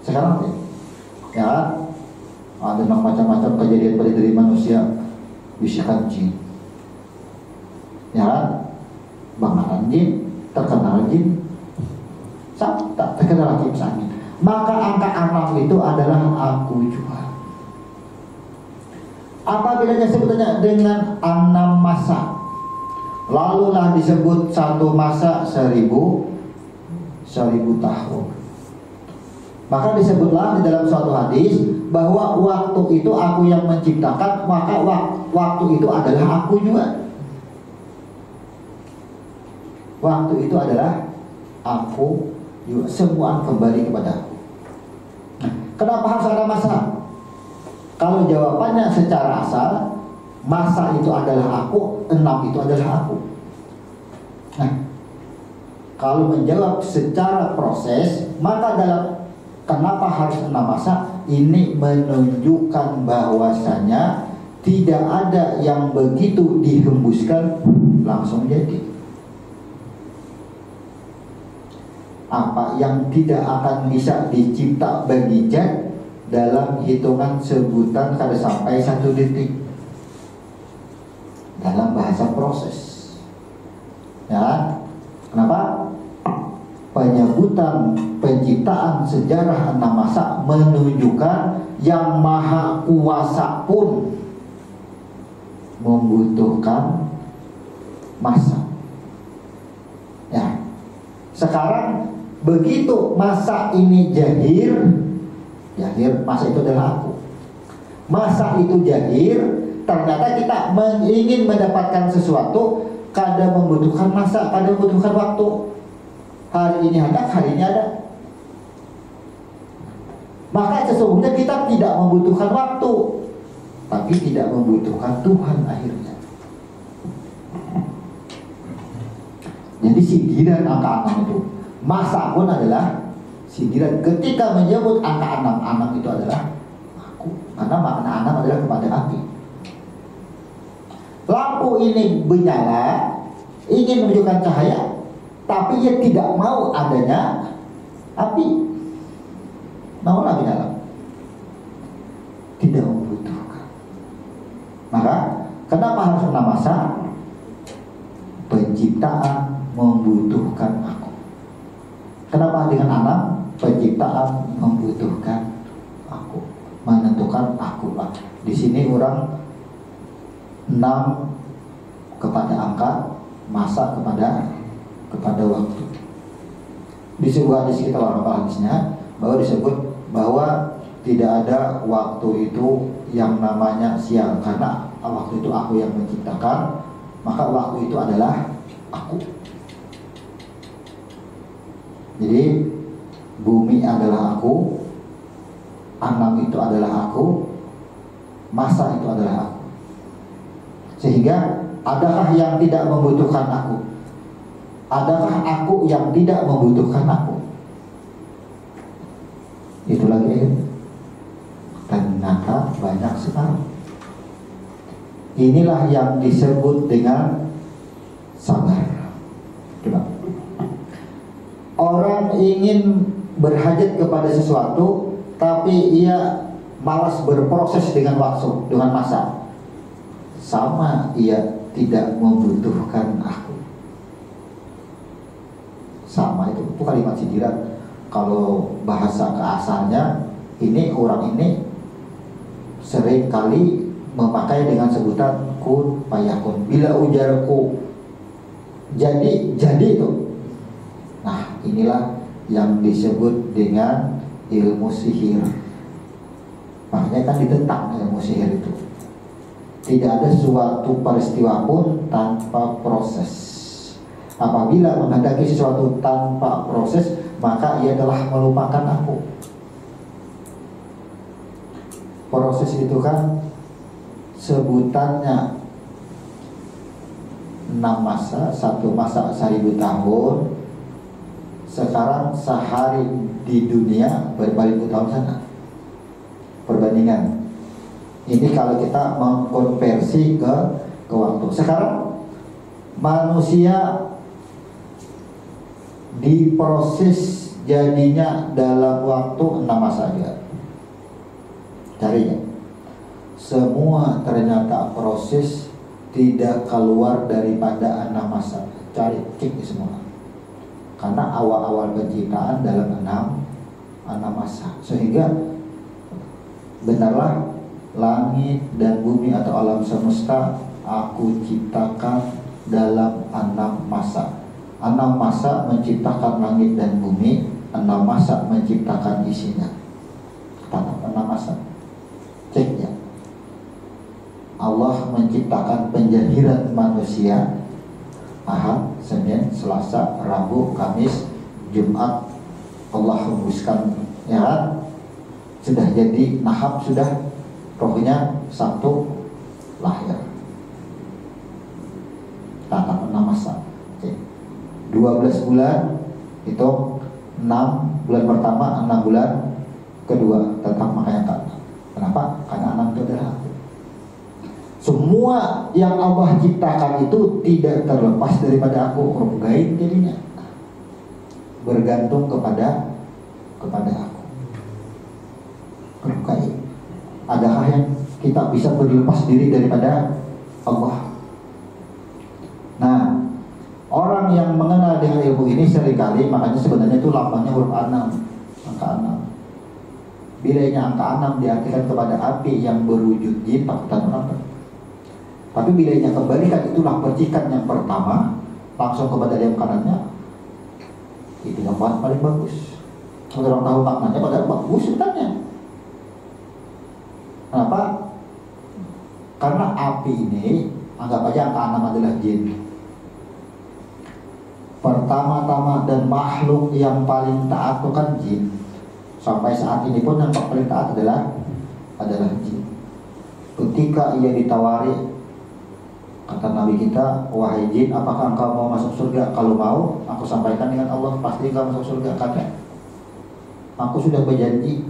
Sekarang ya ada macam-macam kejadian pada diri manusia, bisikan jin, ya bangatan jin, terkenal jin, tak terkenal lagi misalnya. Maka angka 6 itu adalah aku juga. Apabila disebutnya dengan 6 masa, lalulah disebut satu masa 1000 tahun. Maka disebutlah di dalam suatu hadis bahwa waktu itu aku yang menciptakan, maka waktu itu adalah aku juga. Waktu itu adalah aku juga. Semua kembali kepada aku. Kenapa harus ada masa? Kalau jawabannya secara asal, masa itu adalah aku, 6 itu adalah aku. Nah, kalau menjawab secara proses, maka kenapa harus 6 masa? Ini menunjukkan bahwasanya tidak ada yang begitu dihembuskan langsung jadi. Apa yang tidak akan bisa dicipta bagi zat dalam hitungan sebutan kada sampai 1 detik dalam bahasa proses. Ya, kenapa? Penyebutan penciptaan sejarah 6 masa menunjukkan yang maha kuasa pun membutuhkan masa. Ya, sekarang begitu masa ini jahir, masa itu adalah aku. Masa itu jahir, ternyata kita ingin mendapatkan sesuatu, kadang membutuhkan masa, kadang membutuhkan waktu. Hari ini ada, hari ini ada. Maka sesungguhnya kita tidak membutuhkan waktu, tapi tidak membutuhkan Tuhan akhirnya. Jadi sindiran angka 6 itu, masa pun adalah sindiran. Ketika menyebut angka 6 itu adalah aku, karena makna 6 adalah kepada api. Lampu ini menyala, ingin menunjukkan cahaya, tapi ia tidak mau adanya api. Mau lagi dalam, tidak membutuhkan. Maka kenapa harus 6 masa? Penciptaan membutuhkan aku. Kenapa dengan 6? Penciptaan membutuhkan aku, menentukan aku. Di sini orang 6 kepada angka, masa kepada waktu. Di sebuah hadis kita hadisnya bahwa disebut bahwa tidak ada waktu itu yang namanya siang, karena waktu itu aku yang menciptakan, maka waktu itu adalah aku. Jadi bumi adalah aku, 6 itu adalah aku, masa itu adalah aku. Sehingga adakah yang tidak membutuhkan aku? Adakah aku yang tidak membutuhkan aku? Itu lagi tentu ternyata banyak sekarang. Inilah yang disebut dengan sabar. Coba. Orang ingin berhajat kepada sesuatu, tapi ia malas berproses dengan waktu, dengan masa. Sama ia tidak membutuhkan aku. Sama itu kalimat sindiran. Kalau bahasa keasalnya, ini orang ini sering kali memakai dengan sebutan kun fayakun. Bila ujarku jadi itu. Nah, inilah yang disebut dengan ilmu sihir. Makanya kan ditentang ilmu sihir itu. Tidak ada suatu peristiwa pun tanpa proses. Apabila menghendaki sesuatu tanpa proses, maka ia telah melupakan aku. Proses itu kan sebutannya 6 masa, 1 masa 1000 tahun. Sekarang sehari di dunia berbaribu tahun sana. Perbandingan. Ini kalau kita mengkonversi ke waktu. Sekarang manusia diproses jadinya dalam waktu 6 masa saja. Carinya. Semua ternyata proses tidak keluar daripada 6 masa. Cari, cek di semua. Karena awal-awal penciptaan dalam 6 masa. Sehingga benarlah langit dan bumi atau alam semesta aku ciptakan dalam 6 masa. 6 masa menciptakan langit dan bumi, 6 masa menciptakan isinya. 6 masa. Cek ya. Allah menciptakan penjahiran manusia Ahad, Senin, Selasa, Rabu, Kamis, Jumat. Allah hembuskan ya, sudah jadi nahab, sudah rohnya Sabtu lahir. Tatap 6 masa. 12 bulan itu 6 bulan pertama, 6 bulan kedua, tetap makanya kan. Kenapa? Karena 6 itu adalah aku. Semua yang Allah ciptakan itu tidak terlepas daripada aku. Gaib jadinya, bergantung kepada aku. Gaib. Adakah yang kita bisa berlepas diri daripada Allah? Nah, orang yang mengenal dengan ilmu ini seringkali, makanya sebenarnya itu lambangnya huruf 6, angka 6. Bilanya angka 6 diartikan kepada api yang berwujud jin, takutan orang. Tapi bilanya kebalikan, itulah percikan yang pertama langsung kepada yang kanannya. Itu yang paling bagus. Orang tahu maknanya padahal bagus sebenarnya. Kenapa? Karena api ini, anggap aja angka 6 adalah jin. Pertama-tama dan makhluk yang paling taat itu kan jin. Sampai saat ini pun yang paling taat adalah jin. Ketika ia ditawari, kata Nabi kita, wahai jin, apakah engkau mau masuk surga? Kalau mau, aku sampaikan dengan Allah, pasti engkau masuk surga. Karena aku sudah berjanji,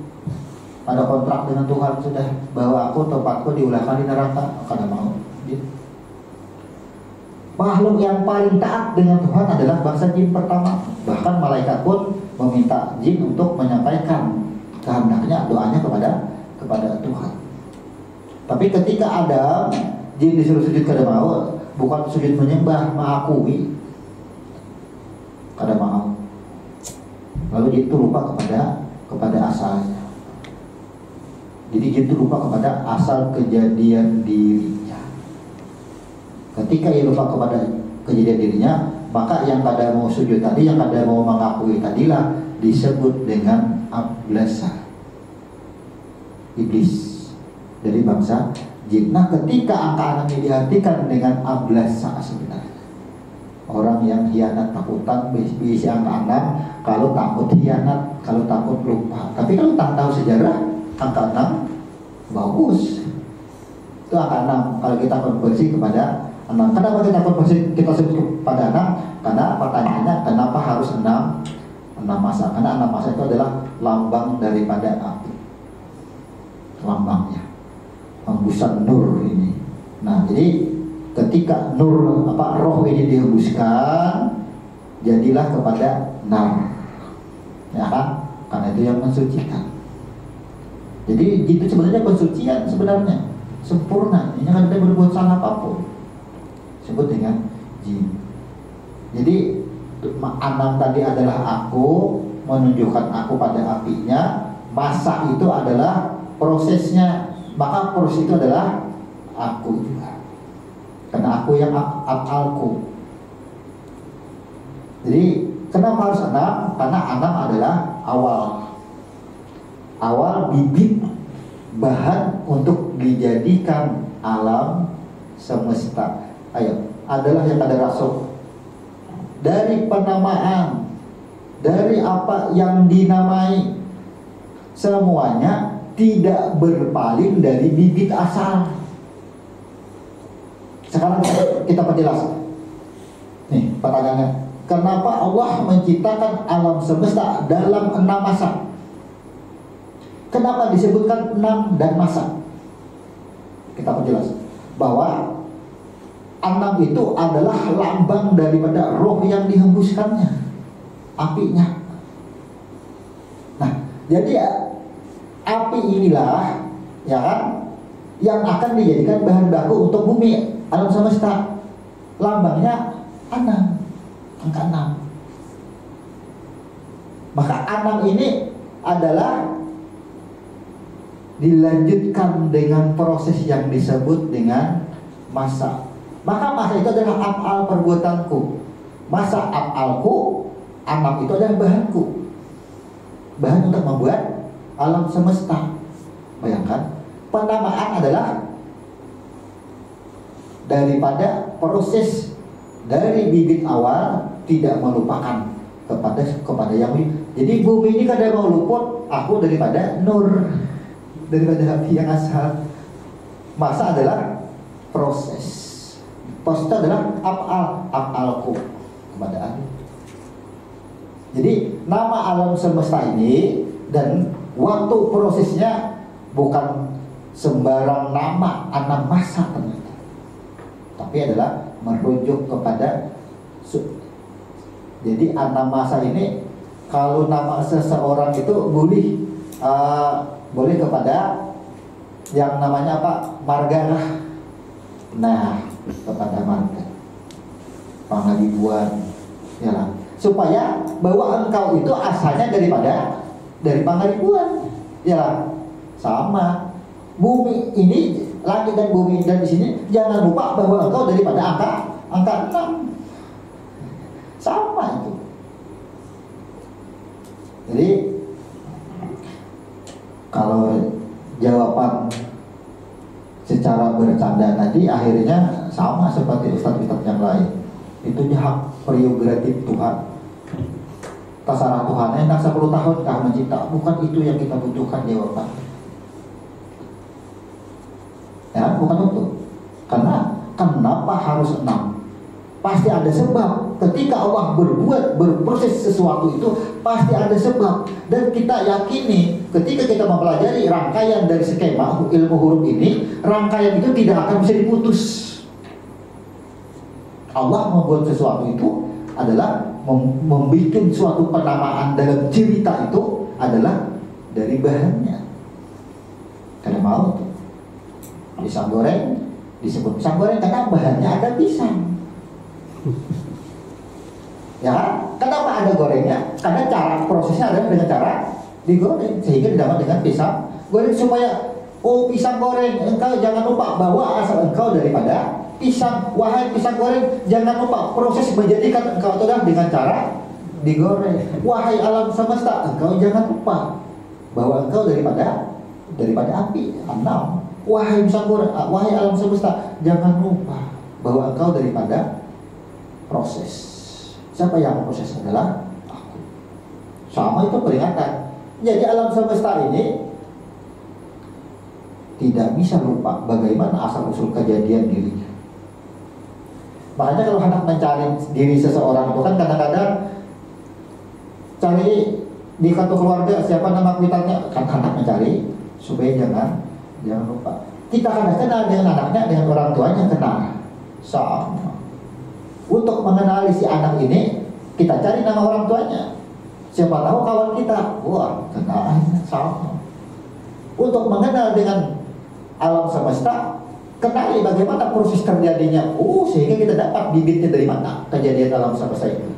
ada kontrak dengan Tuhan sudah, bahwa aku tempatku diulahkan di neraka. Karena mau jin. Makhluk yang paling taat dengan Tuhan adalah bangsa jin pertama. Bahkan malaikat pun meminta jin untuk menyampaikan kehendaknya, doanya kepada Tuhan. Tapi ketika ada jin disuruh sujud kada mau, bukan sujud menyembah, mengakui kada mau. Lalu jin itu lupa kepada asalnya. Jadi jin itu lupa kepada asal kejadian dirinya. Ketika ia lupa kepada kejadian dirinya, maka yang kada mau sujud tadi, yang kada mau mengakui tadilah disebut dengan ablasa, iblis dari bangsa jin. Nah, ketika angka 6 diartikan dengan ablasa sebenarnya, orang yang hianat takutan bisa angka 6. Kalau takut hianat, kalau takut lupa. Tapi kalau tak tahu sejarah, angka 6 bagus. Itu angka 6 kalau kita konversi kepada 6. Kenapa kita sebut kepada 6? Karena pertanyaannya kenapa harus 6 masa? Karena 6 masa itu adalah lambang daripada api. lambangnya, hembusan nur ini. Nah, jadi ketika nur roh ini dihembuskan, jadilah kepada nar, ya kan? Karena itu yang mensucikan. Jadi itu sebenarnya pensucian sebenarnya sempurna. Ini kan tidak berbuat salah apapun. Sebut dengan jin. Jadi Anam tadi adalah aku, menunjukkan aku pada apinya. Masa itu adalah prosesnya, maka proses itu adalah aku juga. Karena aku yang af'alku. Jadi kenapa harus Anam? Karena Anam adalah awal bibit bahan untuk dijadikan alam semesta. Ayo, adalah yang ada rasul. Dari penamaan, dari apa yang dinamai, semuanya tidak berpaling dari bibit asal. Sekarang kita perjelas. Nih pertanyaannya, kenapa Allah menciptakan alam semesta dalam 6 masa? Kenapa disebutkan 6 dan masa? Kita perjelas bahwa 6 itu adalah lambang daripada roh yang dihembuskannya, apinya. Nah, jadi api inilah, ya kan, yang akan dijadikan bahan baku untuk bumi, alam semesta. Lambangnya 6, angka 6. Maka 6 ini adalah dilanjutkan dengan proses yang disebut dengan masa. Maka masa itu adalah af'al perbuatanku. Masa af'alku, 6 itu adalah bahanku, bahan untuk membuat alam semesta. Bayangkan, penamaan adalah daripada proses dari bibit awal, tidak melupakan kepada yang lain. Jadi bumi ini kadang mau luput, aku daripada nur, daripada api yang asal. Masa adalah proses. Proses itu adalah af'alku kepada aku. Jadi nama alam semesta ini dan waktu prosesnya bukan sembarang nama, 6 masa ternyata, tapi adalah merujuk kepada. Jadi 6 masa ini, kalau nama seseorang itu boleh kepada yang namanya apa, marga. Nah, kepada marga, pangaribuan, ya lah, supaya bahwa engkau itu asalnya dari pangaribuan, ya lah. Sama bumi ini, langit dan bumi dan di sini, jangan lupa bahwa engkau daripada angka 6. Sama itu. Jadi kalau jawaban secara bercanda tadi akhirnya sama seperti ustadz-ustadz yang lain. Itu hak prerogatif Tuhan. Terserah Tuhan, enak 10 tahun kah mencipta. Bukan itu yang kita butuhkan jawaban. Ya, bukan itu. Karena kenapa harus 6? Pasti ada sebab. Ketika Allah berproses sesuatu itu pasti ada sebab. Dan kita yakini ketika kita mempelajari rangkaian dari skema ilmu huruf ini, rangkaian itu tidak akan bisa diputus. Allah membuat sesuatu itu adalah membuat suatu penamaan dalam cerita itu adalah dari bahannya. Karena mau itu pisang goreng disebut pisang goreng karena bahannya ada pisang. Ya, kenapa ada gorengnya? Karena cara prosesnya adalah dengan cara digoreng, sehingga dinamakan dengan pisang goreng. Supaya pisang goreng, engkau jangan lupa bahwa asal engkau daripada pisang. Wahai pisang goreng, jangan lupa proses menjadikan engkau itu dengan cara digoreng. Wahai alam semesta, engkau jangan lupa bahwa engkau daripada api. 6. Wahai pisang goreng, wahai alam semesta, jangan lupa bahwa engkau daripada proses. Siapa yang proses adalah aku. Sama itu peringatan. Jadi alam semesta ini tidak bisa lupa bagaimana asal usul kejadian dirinya. Makanya kalau hendak mencari diri seseorang itu kan kadang-kadang cari di kartu keluarga siapa nama kwitannya, kan hendak mencari supaya jangan Jangan lupa. Kita kadang kenal dengan anaknya, dengan orang tuanya kenal. Sama. Untuk mengenali si anak ini, kita cari nama orang tuanya. Siapa tahu kawan kita, wah kenal sama. Untuk mengenal dengan alam semesta, kenali bagaimana proses terjadinya. Sehingga kita dapat bibitnya dari mana kejadian alam semesta itu.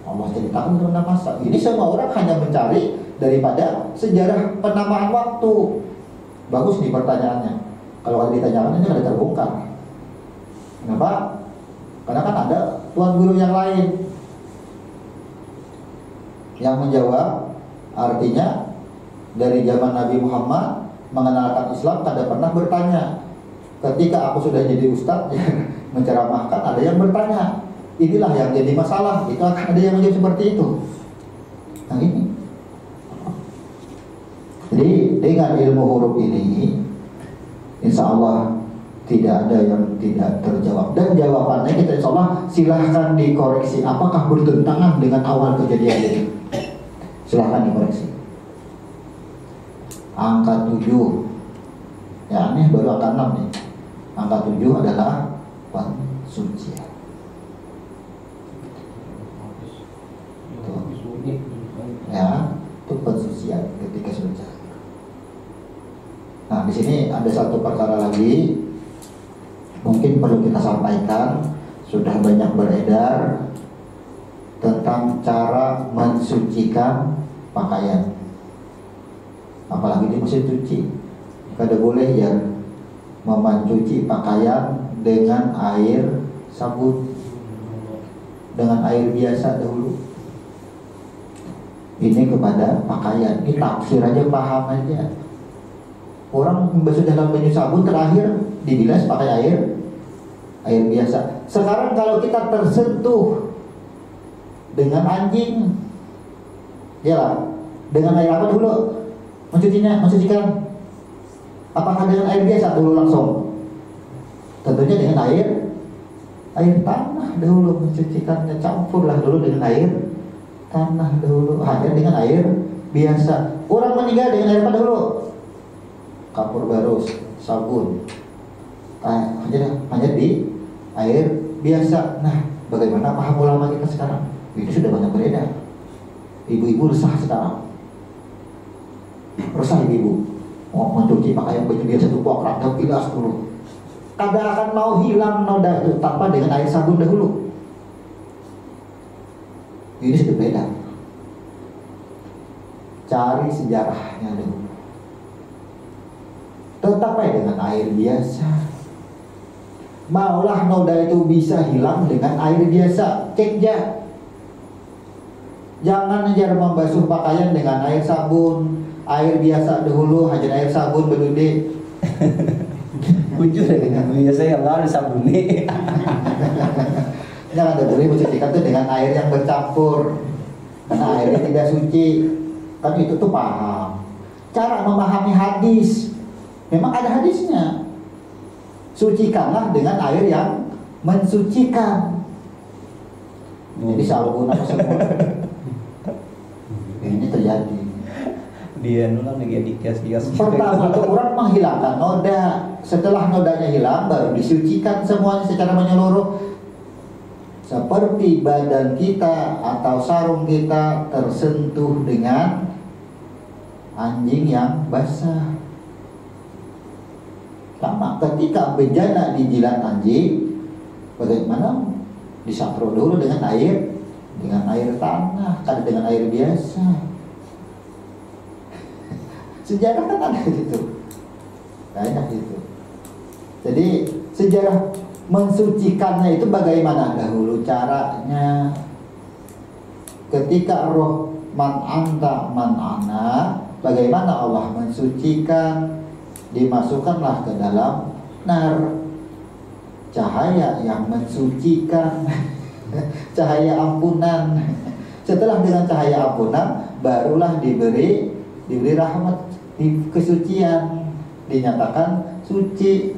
Allah ceritakan tentang masa. Ini semua orang hanya mencari daripada sejarah penamaan waktu. Bagus nih pertanyaannya. Kalau ada ditanyakan ini ada terbongkar. Kenapa? Karena kan ada tuan guru yang lain yang menjawab. Artinya dari zaman Nabi Muhammad mengenalkan Islam tidak pernah bertanya. Ketika aku sudah jadi ustadz yang menceramahkan, ada yang bertanya. Inilah yang jadi masalah. Itu akan ada yang menjawab seperti itu. Nah ini. Jadi dengan ilmu huruf ini, insya Allah tidak ada yang tidak terjawab. Dan jawabannya kita insya Allah silahkan dikoreksi. Apakah bertentangan dengan awal kejadian ini? Silahkan dikoreksi. Angka 7, ya ini baru angka 6 nih. Angka 7 adalah pensucian. Ya, itu pensucian ketika sudah. Nah, di sini ada satu perkara lagi, mungkin perlu kita sampaikan. Sudah banyak beredar tentang cara mensucikan pakaian, apalagi di mesin cuci. Kada boleh ya mencuci pakaian dengan air sabun, dengan air biasa dahulu. Ini kepada pakaian, ini tafsir aja, paham aja. Orang membasuh dalam minyak sabun terakhir dibilas pakai air biasa. Sekarang kalau kita tersentuh dengan anjing, ya dengan air apa dulu mencucikan? Apakah dengan air biasa dulu langsung? Tentunya dengan air tanah dulu mencucikannya, campurlah dulu dengan air tanah dulu, hanya dengan air biasa. Orang meninggal dengan air apa dulu? Kapur barus, sabun, hanya di air biasa. Nah, bagaimana paham ulama kita sekarang? Ini sudah banyak beredar. Ibu-ibu resah sekarang. Resah ibu-ibu. Mau mencuci pakaian baju biasa itu pokrak dan bilas dulu. Kagak akan mau hilang noda itu tanpa dengan air sabun dahulu. Ini sudah beda. Cari sejarahnya dulu. Tetap aja dengan air biasa. Maulah noda itu bisa hilang dengan air biasa. Cek ya. Jangan aja membasuh pakaian dengan air sabun. Air biasa dahulu, hanya air sabun bedude. Jujur dengan biasa yang lalu sabun nih. Jangan boleh mencucikan itu dengan air yang bercampur, karena airnya tidak suci. Kan itu tuh paham. Cara memahami hadis, memang ada hadisnya. Sucikanlah dengan air yang mensucikan. Jadi sabun apa semua. Ini terjadi. Dia nulang lagi di kias-kias. Pertama itu orang menghilangkan noda. Setelah nodanya hilang, baru disucikan semuanya secara menyeluruh. Seperti badan kita atau sarung kita tersentuh dengan anjing yang basah. Sama ketika bejana dijilat anjing, bagaimana? Disapro dulu dengan air tanah, kan dengan air biasa. Sejarah kan ada gitu, banyak gitu. Jadi sejarah mensucikannya itu bagaimana dahulu caranya. Ketika roh man anta man ana, bagaimana Allah mensucikan? Dimasukkanlah ke dalam nar, cahaya yang mensucikan, cahaya ampunan. Setelah dengan cahaya ampunan, barulah diberi rahmat, di kesucian, dinyatakan suci.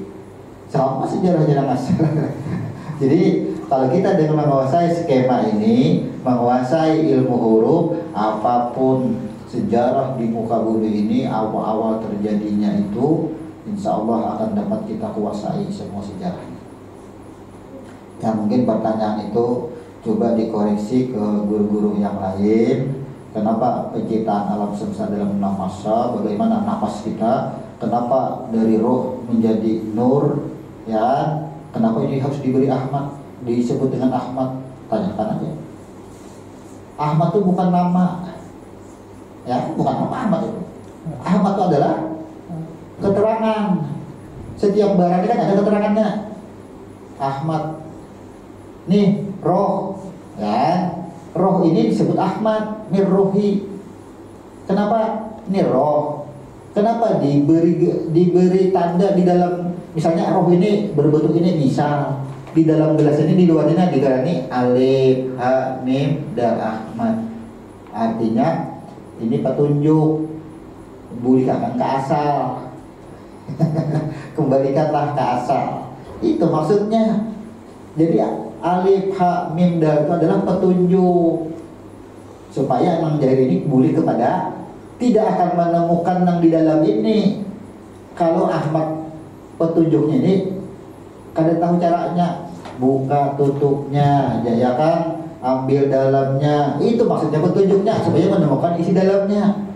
Sama sejarah-sejarah masalah. Jadi kalau kita dengan menguasai skema ini, menguasai ilmu huruf, apapun sejarah di muka bumi ini awal-awal terjadinya itu insya Allah akan dapat kita kuasai semua sejarahnya. Ya mungkin pertanyaan itu coba dikoreksi ke guru-guru yang lain. Kenapa penciptaan alam semesta dalam 6 masa? Bagaimana nafas kita? Kenapa dari roh menjadi nur? Ya, kenapa ini harus diberi Ahmad? Disebut dengan Ahmad? Tanyakan aja. Ahmad itu bukan nama, ya, bukan nama Ahmad itu. Ahmad itu adalah keterangan. Setiap barang ini kan ada keterangannya. Ahmad, nih roh, ya. Roh ini disebut Ahmad, mirrohi. Kenapa? Ini roh. Kenapa diberi tanda di dalam, misalnya roh ini berbentuk ini misal di dalam gelas ini, di luar ini digarani alif, ha, mim, dal, Ahmad. Artinya ini petunjuk. Balikan ke asal. Kembalikanlah ke asal. Itu maksudnya. Jadi alif, ha, mim, dal itu adalah petunjuk supaya Nang Jahir ini boleh kepada tidak akan menemukan yang di dalam ini. Kalau Ahmad petunjuknya ini kada tahu caranya, buka tutupnya, ya kan, ambil dalamnya, itu maksudnya petunjuknya supaya menemukan isi dalamnya.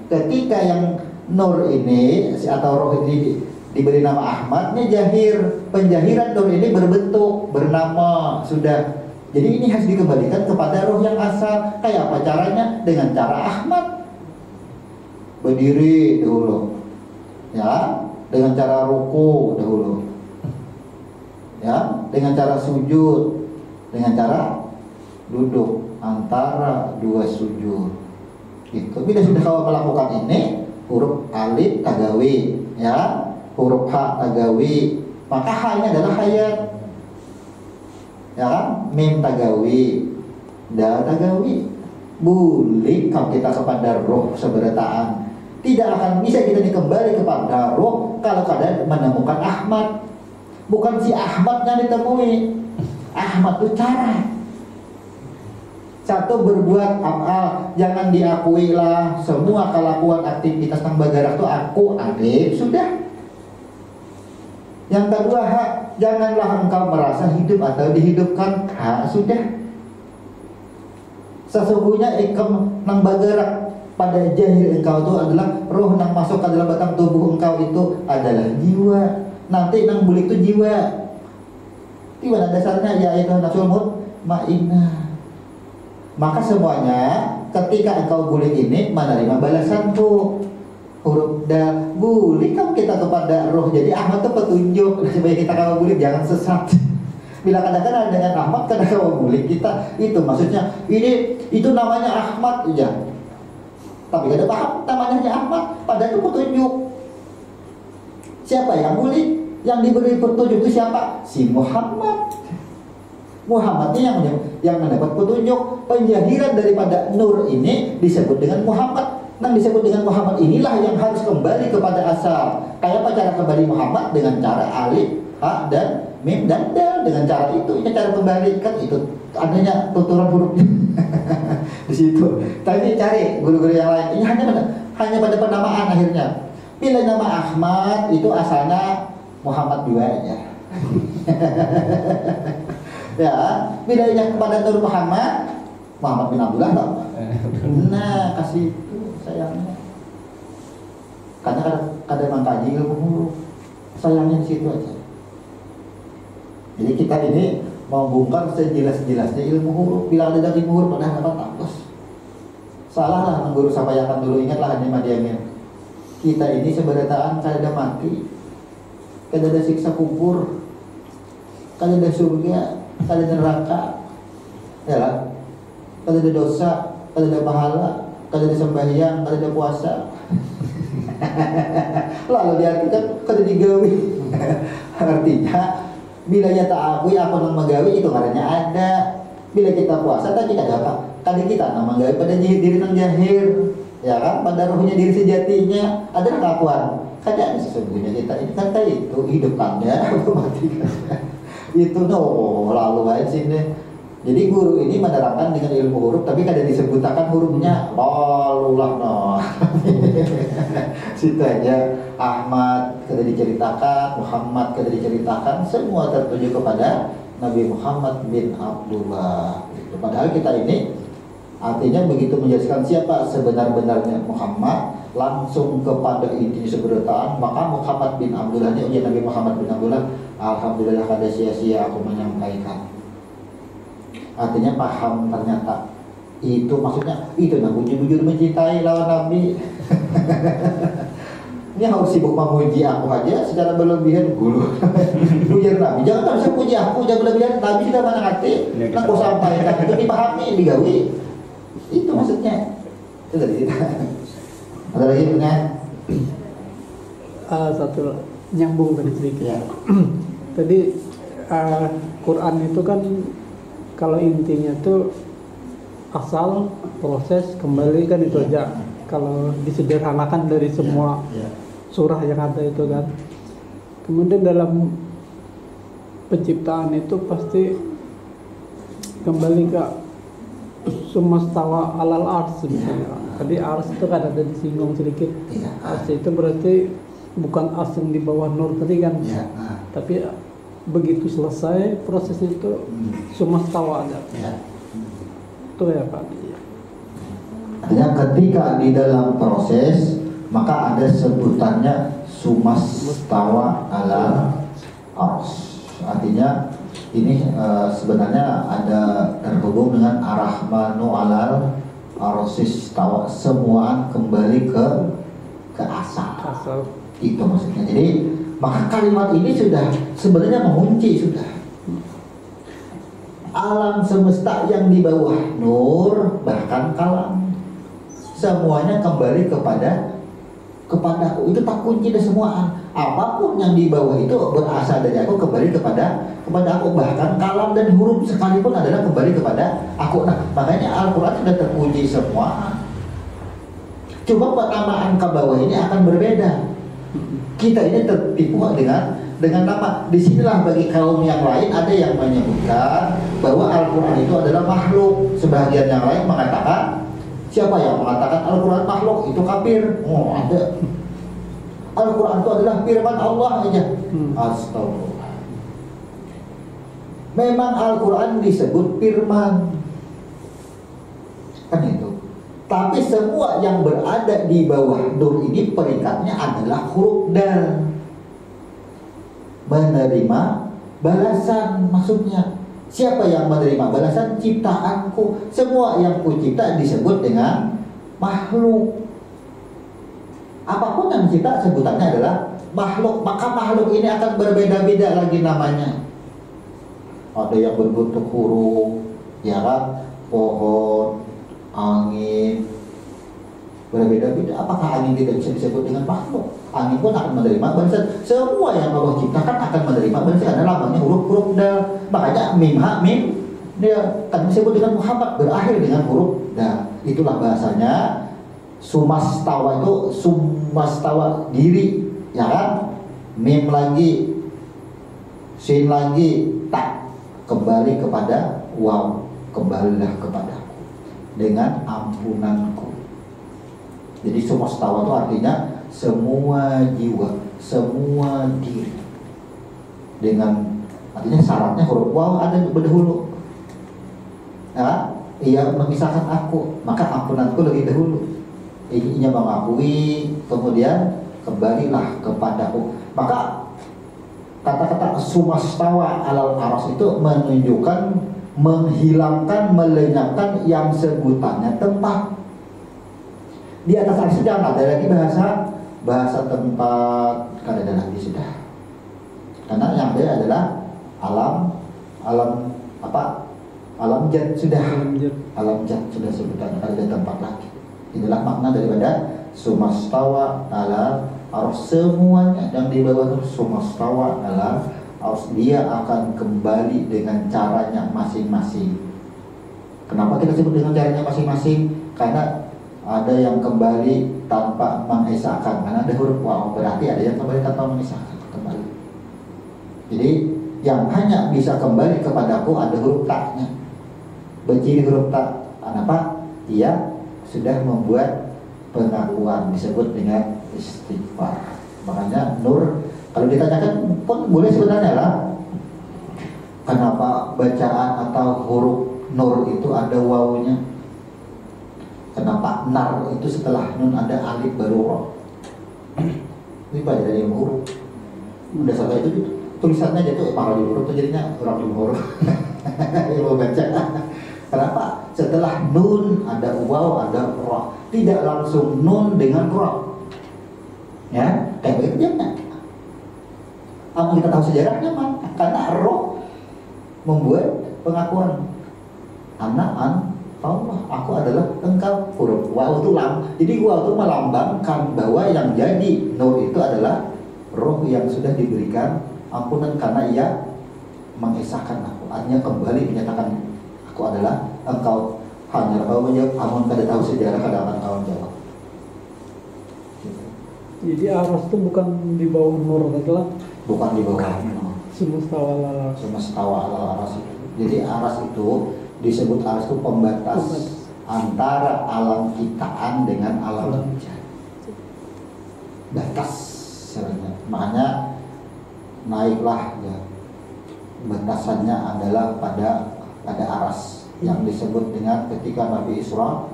Ketika yang nur ini atau roh ini diberi nama Ahmadnya Jahir, penjahiran nur ini berbentuk, bernama sudah. Jadi ini harus dikembalikan kepada roh yang asal. Kayak apa caranya? Dengan cara Ahmad. Berdiri dahulu, ya, dengan cara ruku dahulu, ya, dengan cara sujud, dengan cara duduk antara dua sujud. Gitu. Bila sudah kau melakukan ini, huruf alif tagawi, ya, huruf ha tagawi, maka ha ini adalah hayat, ya kan? Mim tagawi, dal tagawi. Boleh kalau kita kepada roh seberataan. Tidak akan bisa kita dikembali kepada roh kalau kadang menemukan Ahmad. Bukan si Ahmad yang ditemui. Ahmad itu cara. Satu, berbuat af'al, jangan diakui lah semua kelakuan aktivitas Nang Bagara itu aku alif sudah. Yang kedua, ha, janganlah engkau merasa hidup atau dihidupkan, ha, sudah. Sesungguhnya ikam Nang Bagara pada Jahir engkau itu adalah roh yang masuk ke dalam batang tubuh engkau itu adalah jiwa. Nanti Nang Bulik itu jiwa. Di mana dasarnya? Yaitu nafsul mutmainnah. Maka semuanya ketika engkau bulik ini menerima balasan tuh huruf dal. Bulik kan kita kepada roh. Jadi Ahmad itu petunjuk supaya kita kalau bulik jangan sesat. Bila kadang-kadang dengan Ahmad kadang-kadang bulik kita, itu maksudnya ini itu namanya Ahmad ya. Tapi kada paham namanya Ahmad, padahal itu petunjuk. Siapa yang bulik? Yang diberi petunjuk itu siapa? Si Muhammad. Muhammadnya yang mendapat petunjuk. Penjahiran daripada nur ini disebut dengan Muhammad. Yang disebut dengan Muhammad inilah yang harus kembali kepada asal. Kayak apa cara kembali Muhammad? Dengan cara alif, ha, dan mim, dan dal. Dengan cara itu, ini cara kembali. Kan itu adanya tuturan hurufnya di situ. Tapi cari guru-guru yang lain. Ini hanya pada penamaan akhirnya. Bila nama Ahmad itu asalnya Muhammad juga aja. Ya, bedanya kepada Nur Muhammad bin Abdullah tak? Nah, kasih itu sayangnya. Karena kada mengkaji ilmu huruf, sayangnya di situ aja. Jadi kita ini mau bongkar sejelas-jelasnya ilmu huruf. Bila ada dari ilmu huruf padahal dapat tampus. Salah lah guru sampaikan dulu, ingatlah hanya madiamin. Kita ini seberataan kada ada mati, kada ada siksa kubur, kada ada surga, kada ada neraka, ya lah, kada ada dosa, kada ada pahala, kada ada sembahyang, kada ada puasa. Lalu diartikan kada digawi. Artinya bila ya ta'akui aku nang magawi itu karena ada. Bila kita puasa tadi kada apa? Kada kita nang magawi pada diri nang Jahir, ya kan? Pada rohnya diri sejatinya ada kelakuan. Kada sesungguhnya kita ini kata itu hidup Anda mati. Itu no lalu aja sini Jadi guru ini menerangkan dengan ilmu huruf, tapi kada disebutkan hurufnya. Lalulah no. Situ aja. Ahmad kada diceritakan, Muhammad kada diceritakan, semua tertuju kepada Nabi Muhammad bin Abdullah. Padahal kita ini artinya begitu menjelaskan siapa sebenar-benarnya Muhammad, langsung kepada inti seberetaan, maka Muhammad bin Abdullah ini ujian Nabi Muhammad bin Abdullah. Alhamdulillah kada sia-sia aku menyampaikan. Artinya paham ternyata itu maksudnya itu nah bujur-bujur mencintai lawan Nabi. Ini harus sibuk memuji aku aja secara berlebihan guru. Bujur Nabi jangan bisa puji aku jangan berlebihan. Nabi sudah mana hati nak aku sampaikan itu dipahami digawi. Itu maksudnya. Itu dari kita. Ada lagi punya satu nyambung tadi sedikit. ya. Tadi Quran itu kan kalau intinya tuh asal proses kembali kan itu aja. Kalau disederhanakan dari semua Ya. surah yang ada itu kan. Kemudian dalam penciptaan itu pasti kembali ke sumastawa alal ars misalnya. Tadi ars itu kan ada disinggung sedikit. Ya. Ars itu berarti bukan ars yang di bawah nur tadi kan. Ya. Tapi begitu selesai prosesnya itu sumastawa aja. Ya. Itu ya Pak. Artinya ketika di dalam proses maka ada sebutannya sumastawa ala ars. Artinya ini sebenarnya ada terhubung dengan ar-rahmanu alal arsis tawa, semuaan kembali ke asal. Asal. Itu maksudnya. Jadi maka kalimat ini sudah sebenarnya mengunci sudah. Alam semesta yang di bawah nur bahkan kalam semuanya kembali kepadaku. Itu tak kunci dari semua. Apapun yang di bawah itu berasal dari aku kembali kepada aku. Bahkan kalam dan huruf sekalipun adalah kembali kepada aku. Nah, makanya Al-Quran sudah terkunci semua. Cuma penamaan ke bawah ini akan berbeda. Kita ini tertipu dengan nama. Disinilah bagi kaum yang lain ada yang menyebutkan bahwa Al-Quran itu adalah makhluk. Sebagian yang lain mengatakan, siapa yang mengatakan Al-Quran makhluk itu kafir? Oh, ada. Al-Quran itu adalah firman Allah aja. Astagfirullah. Memang Al-Quran disebut firman, kan itu. Tapi semua yang berada di bawah nur ini peringkatnya adalah huruf dal. Menerima balasan maksudnya. Siapa yang menerima balasan? Ciptaanku. Semua yang kucipta disebut dengan makhluk. Apapun yang kita sebutannya adalah makhluk. Maka makhluk ini akan berbeda-beda lagi namanya. Ada yang berbentuk huruf, ya kan? Pohon, angin, berbeda-beda. Apakah angin tidak bisa disebut dengan makhluk? Angin pun akan menerima balasan. Semua yang Allah ciptakan akan menerima balasan karena namanya huruf-huruf dal. Makanya mim ha mim dia kan disebut dengan Muhammad berakhir dengan huruf dal. Itulah bahasanya sumastawa itu sumastawa diri, ya kan? Mim lagi, sin lagi, tak kembali kepada waw, kembalilah kepadaku dengan ampunanku. Jadi sumastawa itu artinya semua jiwa, semua diri. Dengan artinya syaratnya huruf waw ada berdahulu. Ya, ia memisahkan aku, maka ampunanku lebih dahulu. Ininya mengakui, kemudian kembalilah kepadaku. Maka kata-kata sumastawa alal aras itu menunjukkan menghilangkan, melenyapkan yang sebutannya tempat. Di atas aras sudah ada lagi bahasa tempat, kan ada lagi sudah. Karena yang ada adalah alam jad sudah. Alam jad sudah sebutannya, ada tempat lagi. Inilah makna daripada sumastawa ala arus. Semuanya yang di bawah itu sumastawa ala arus. Dia akan kembali dengan caranya masing-masing. Kenapa kita sebut dengan caranya masing-masing? Karena ada yang kembali tanpa mengesahkan, karena ada huruf waw, berarti ada yang kembali tanpa mengesahkan. Kembali. Jadi yang hanya bisa kembali kepadaku ada huruf taknya. Baciri huruf ta, kenapa? Ia sudah membuat pengakuan, disebut dengan istighfar. Makanya nur, kalau ditanyakan pun boleh sebenarnya lah, kenapa bacaan atau huruf nur itu ada wawunya? Kenapa nar itu setelah nun ada alif baru roh? Ini pada dari huruf. Udah sampai itu tulisannya aja tuh pangkal di huruf itu jadinya orang di huruf. Ilmu baca. Kenapa? Setelah nun ada waw ada roh, tidak langsung nun dengan roh. Ya, kayak begitu dia. Apa kita tahu sejarahnya mah? Karena roh membuat pengakuan. Anak Allah, aku adalah engkau. Huruf waw itu jadi waw itu melambangkan bahwa yang jadi nur itu adalah roh yang sudah diberikan ampunan karena ia mengesahkan aku. Artinya kembali menyatakan aku adalah engkau. Hanya kau menjawab, amun kada tahu sejarah kada akan kau jawab. Jadi aras itu bukan di bawah nur adalah Bukan di bawah semesta wala. semesta wala aras itu. Jadi aras itu disebut aras itu pembatas antara alam ciptaan dengan alam hujan. Batas sebenarnya. Makanya naiklah ya. Batasannya adalah pada aras yang disebut dengan ketika Nabi Isra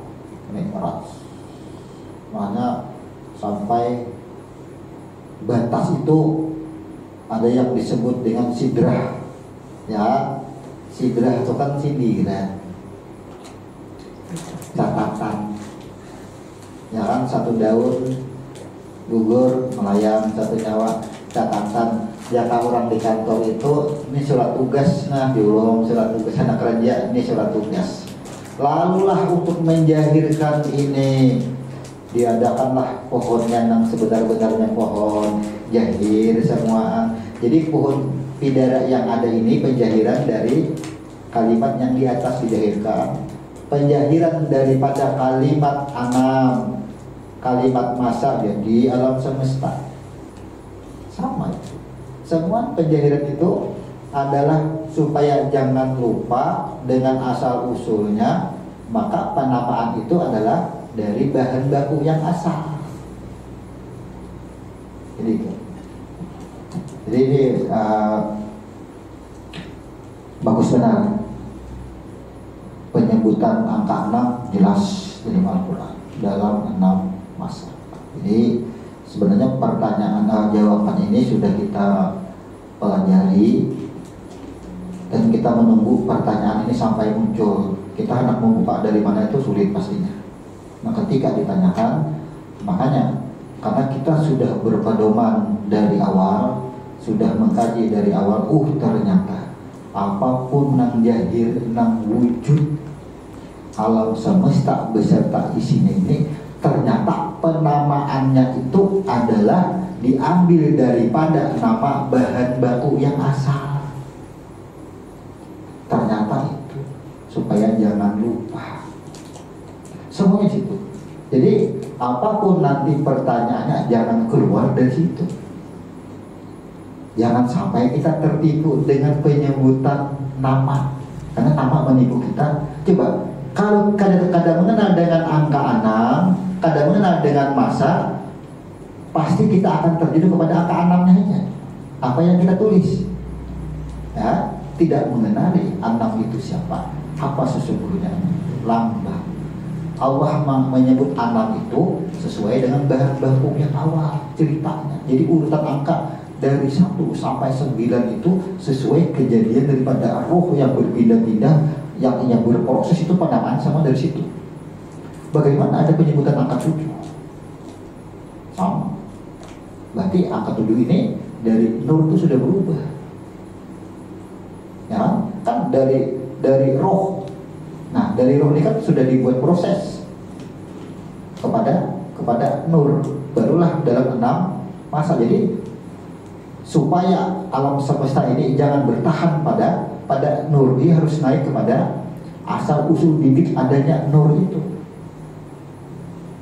Mi'raj. Makanya sampai batas itu ada yang disebut dengan sidrah. Ya, sidrah itu kan sindiran, catatan. Ya kan, satu daun gugur melayang, satu nyawa catatan. Jaka orang di kantor itu, ini surat tugas, nah diulung surat tugas anak kerja, ini surat tugas. Lalulah untuk menjahirkan ini, diadakanlah pohonnya yang sebenar-benarnya pohon, jahir semua. Jadi pohon pidara yang ada ini penjahiran dari kalimat yang di atas dijahirkan, penjahiran daripada kalimat anam, kalimat masa di alam semesta. Sama itu. Semua penjahiran itu adalah supaya jangan lupa dengan asal usulnya, maka penamaan itu adalah dari bahan baku yang asal. Jadi ini bagus benar penyebutan angka 6 jelas dari Al-Quran dalam 6 masa. Jadi sebenarnya pertanyaan jawaban ini sudah kita pelajari dan kita menunggu pertanyaan ini sampai muncul. Kita hendak membuka dari mana itu sulit pastinya. Nah, ketika ditanyakan, makanya karena kita sudah berpedoman dari awal, sudah mengkaji dari awal, ternyata apapun nang jahir nang wujud alam semesta beserta isinya ini, ternyata penamaannya itu adalah diambil daripada nama bahan baku yang asal. Ternyata itu supaya jangan lupa. Semuanya situ. Jadi apapun nanti pertanyaannya jangan keluar dari situ. Jangan sampai kita tertipu dengan penyebutan nama, karena nama menipu kita. Coba kalau kadang-kadang mengenal dengan angka 6, kadang mengenal dengan masa, pasti kita akan terjun kepada angka 6-nya aja. Apa yang kita tulis, ya, tidak mengenali 6 itu siapa, apa sesungguhnya, lambang. Allah menyebut 6 itu sesuai dengan bahan baku yang awal ceritanya. Jadi urutan angka dari 1 sampai 9 itu sesuai kejadian daripada roh yang berpindah-pindah, yang berproses, itu penamaan sama dari situ. Bagaimana ada penyebutan angka 7? Sama. Berarti angka 7 ini dari nur itu sudah berubah. Ya, kan dari roh. Nah, dari roh ini kan sudah dibuat proses kepada nur. Barulah dalam 6 masa. Jadi supaya alam semesta ini jangan bertahan pada nur, dia harus naik kepada asal usul bibit adanya nur itu.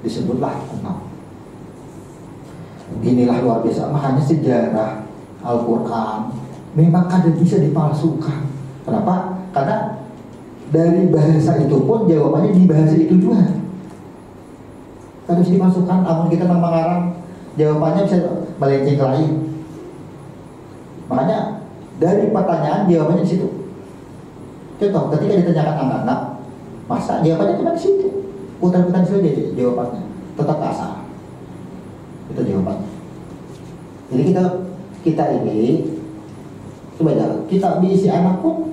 Disebutlah 6. Inilah luar biasa. Makanya sejarah Al-Quran memang kadang bisa dipalsukan. Kenapa? Karena dari bahasa itu pun jawabannya di bahasa itu juga. Harus dimasukkan, namun kita mengarang jawabannya bisa melenceng lain. Makanya dari pertanyaan jawabannya di situ. Contoh, ketika ditanyakan anak-anak, masa jawabannya cuma di situ. Putar-putar saja jawabannya, tetap asal. Itu jawabannya. Jadi kita ini coba kita diisi anak pun,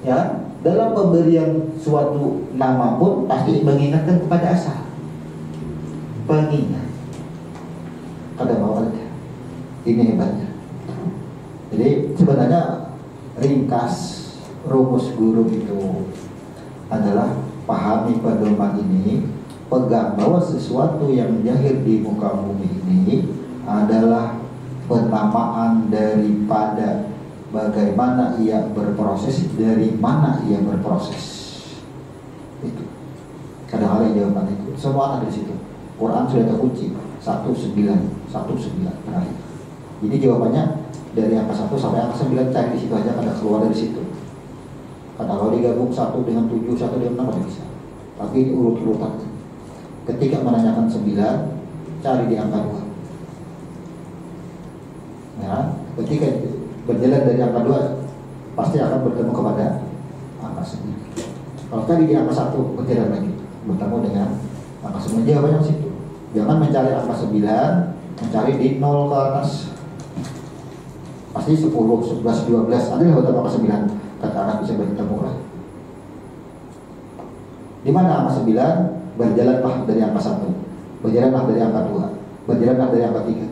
ya dalam pemberian suatu nama pun pasti mengingatkan kepada asal. Pengingat pada bawahnya. Ini hebatnya. Jadi sebenarnya ringkas rumus guru itu adalah pahami pedoman ini, pegang bahwa sesuatu yang jahir di muka bumi ini adalah penamaan daripada bagaimana ia berproses, dari mana ia berproses. Itu kadang-kadang jawaban itu semua ada di situ. Quran sudah terkunci 19 terakhir. Jadi jawabannya dari angka 1 sampai angka 9 cari di situ aja, kada keluar dari situ. Kalau digabung 1 dengan 7, 1 dengan 6 ada bisa. Tapi ini urut-urutan. Ketika menanyakan 9, cari di angka 2. Ya, ketika berjalan dari angka 2 pasti akan bertemu kepada angka 9. Kalau tadi di angka 1 berjalan lagi bertemu dengan angka 9, jawabannya di situ. Jangan mencari angka 9, mencari di 0 ke atas. Pasti 10, 11, 12 ada yang bertemu angka 9. Kata anak bisa bertemu lah. Di mana angka 9? Berjalanlah dari angka 1, berjalanlah dari angka 2, berjalanlah dari angka 3.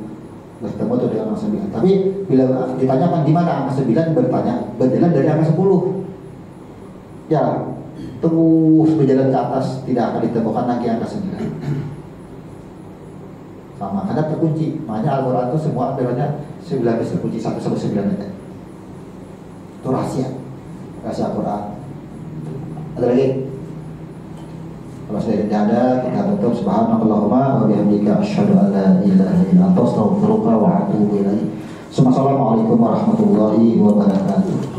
Bertemu tuh dengan angka 9. Tapi bila ditanyakan di mana angka 9, berjalan dari angka 10. Ya, terus berjalan ke atas, tidak akan ditemukan lagi angka 9. Sama, karena terkunci. Makanya Al-Quran itu semua adanya 19 terkunci 1 sampai 9 aja. Itu rahasia Al-Quran. Ada lagi? Kalau sudah tidak ada, kita tutup. Subhanallahumma wa bihamdika asyhadu an la ilaha illa anta astaghfiruka wa atubu ilaik. Assalamualaikum warahmatullahi wabarakatuh.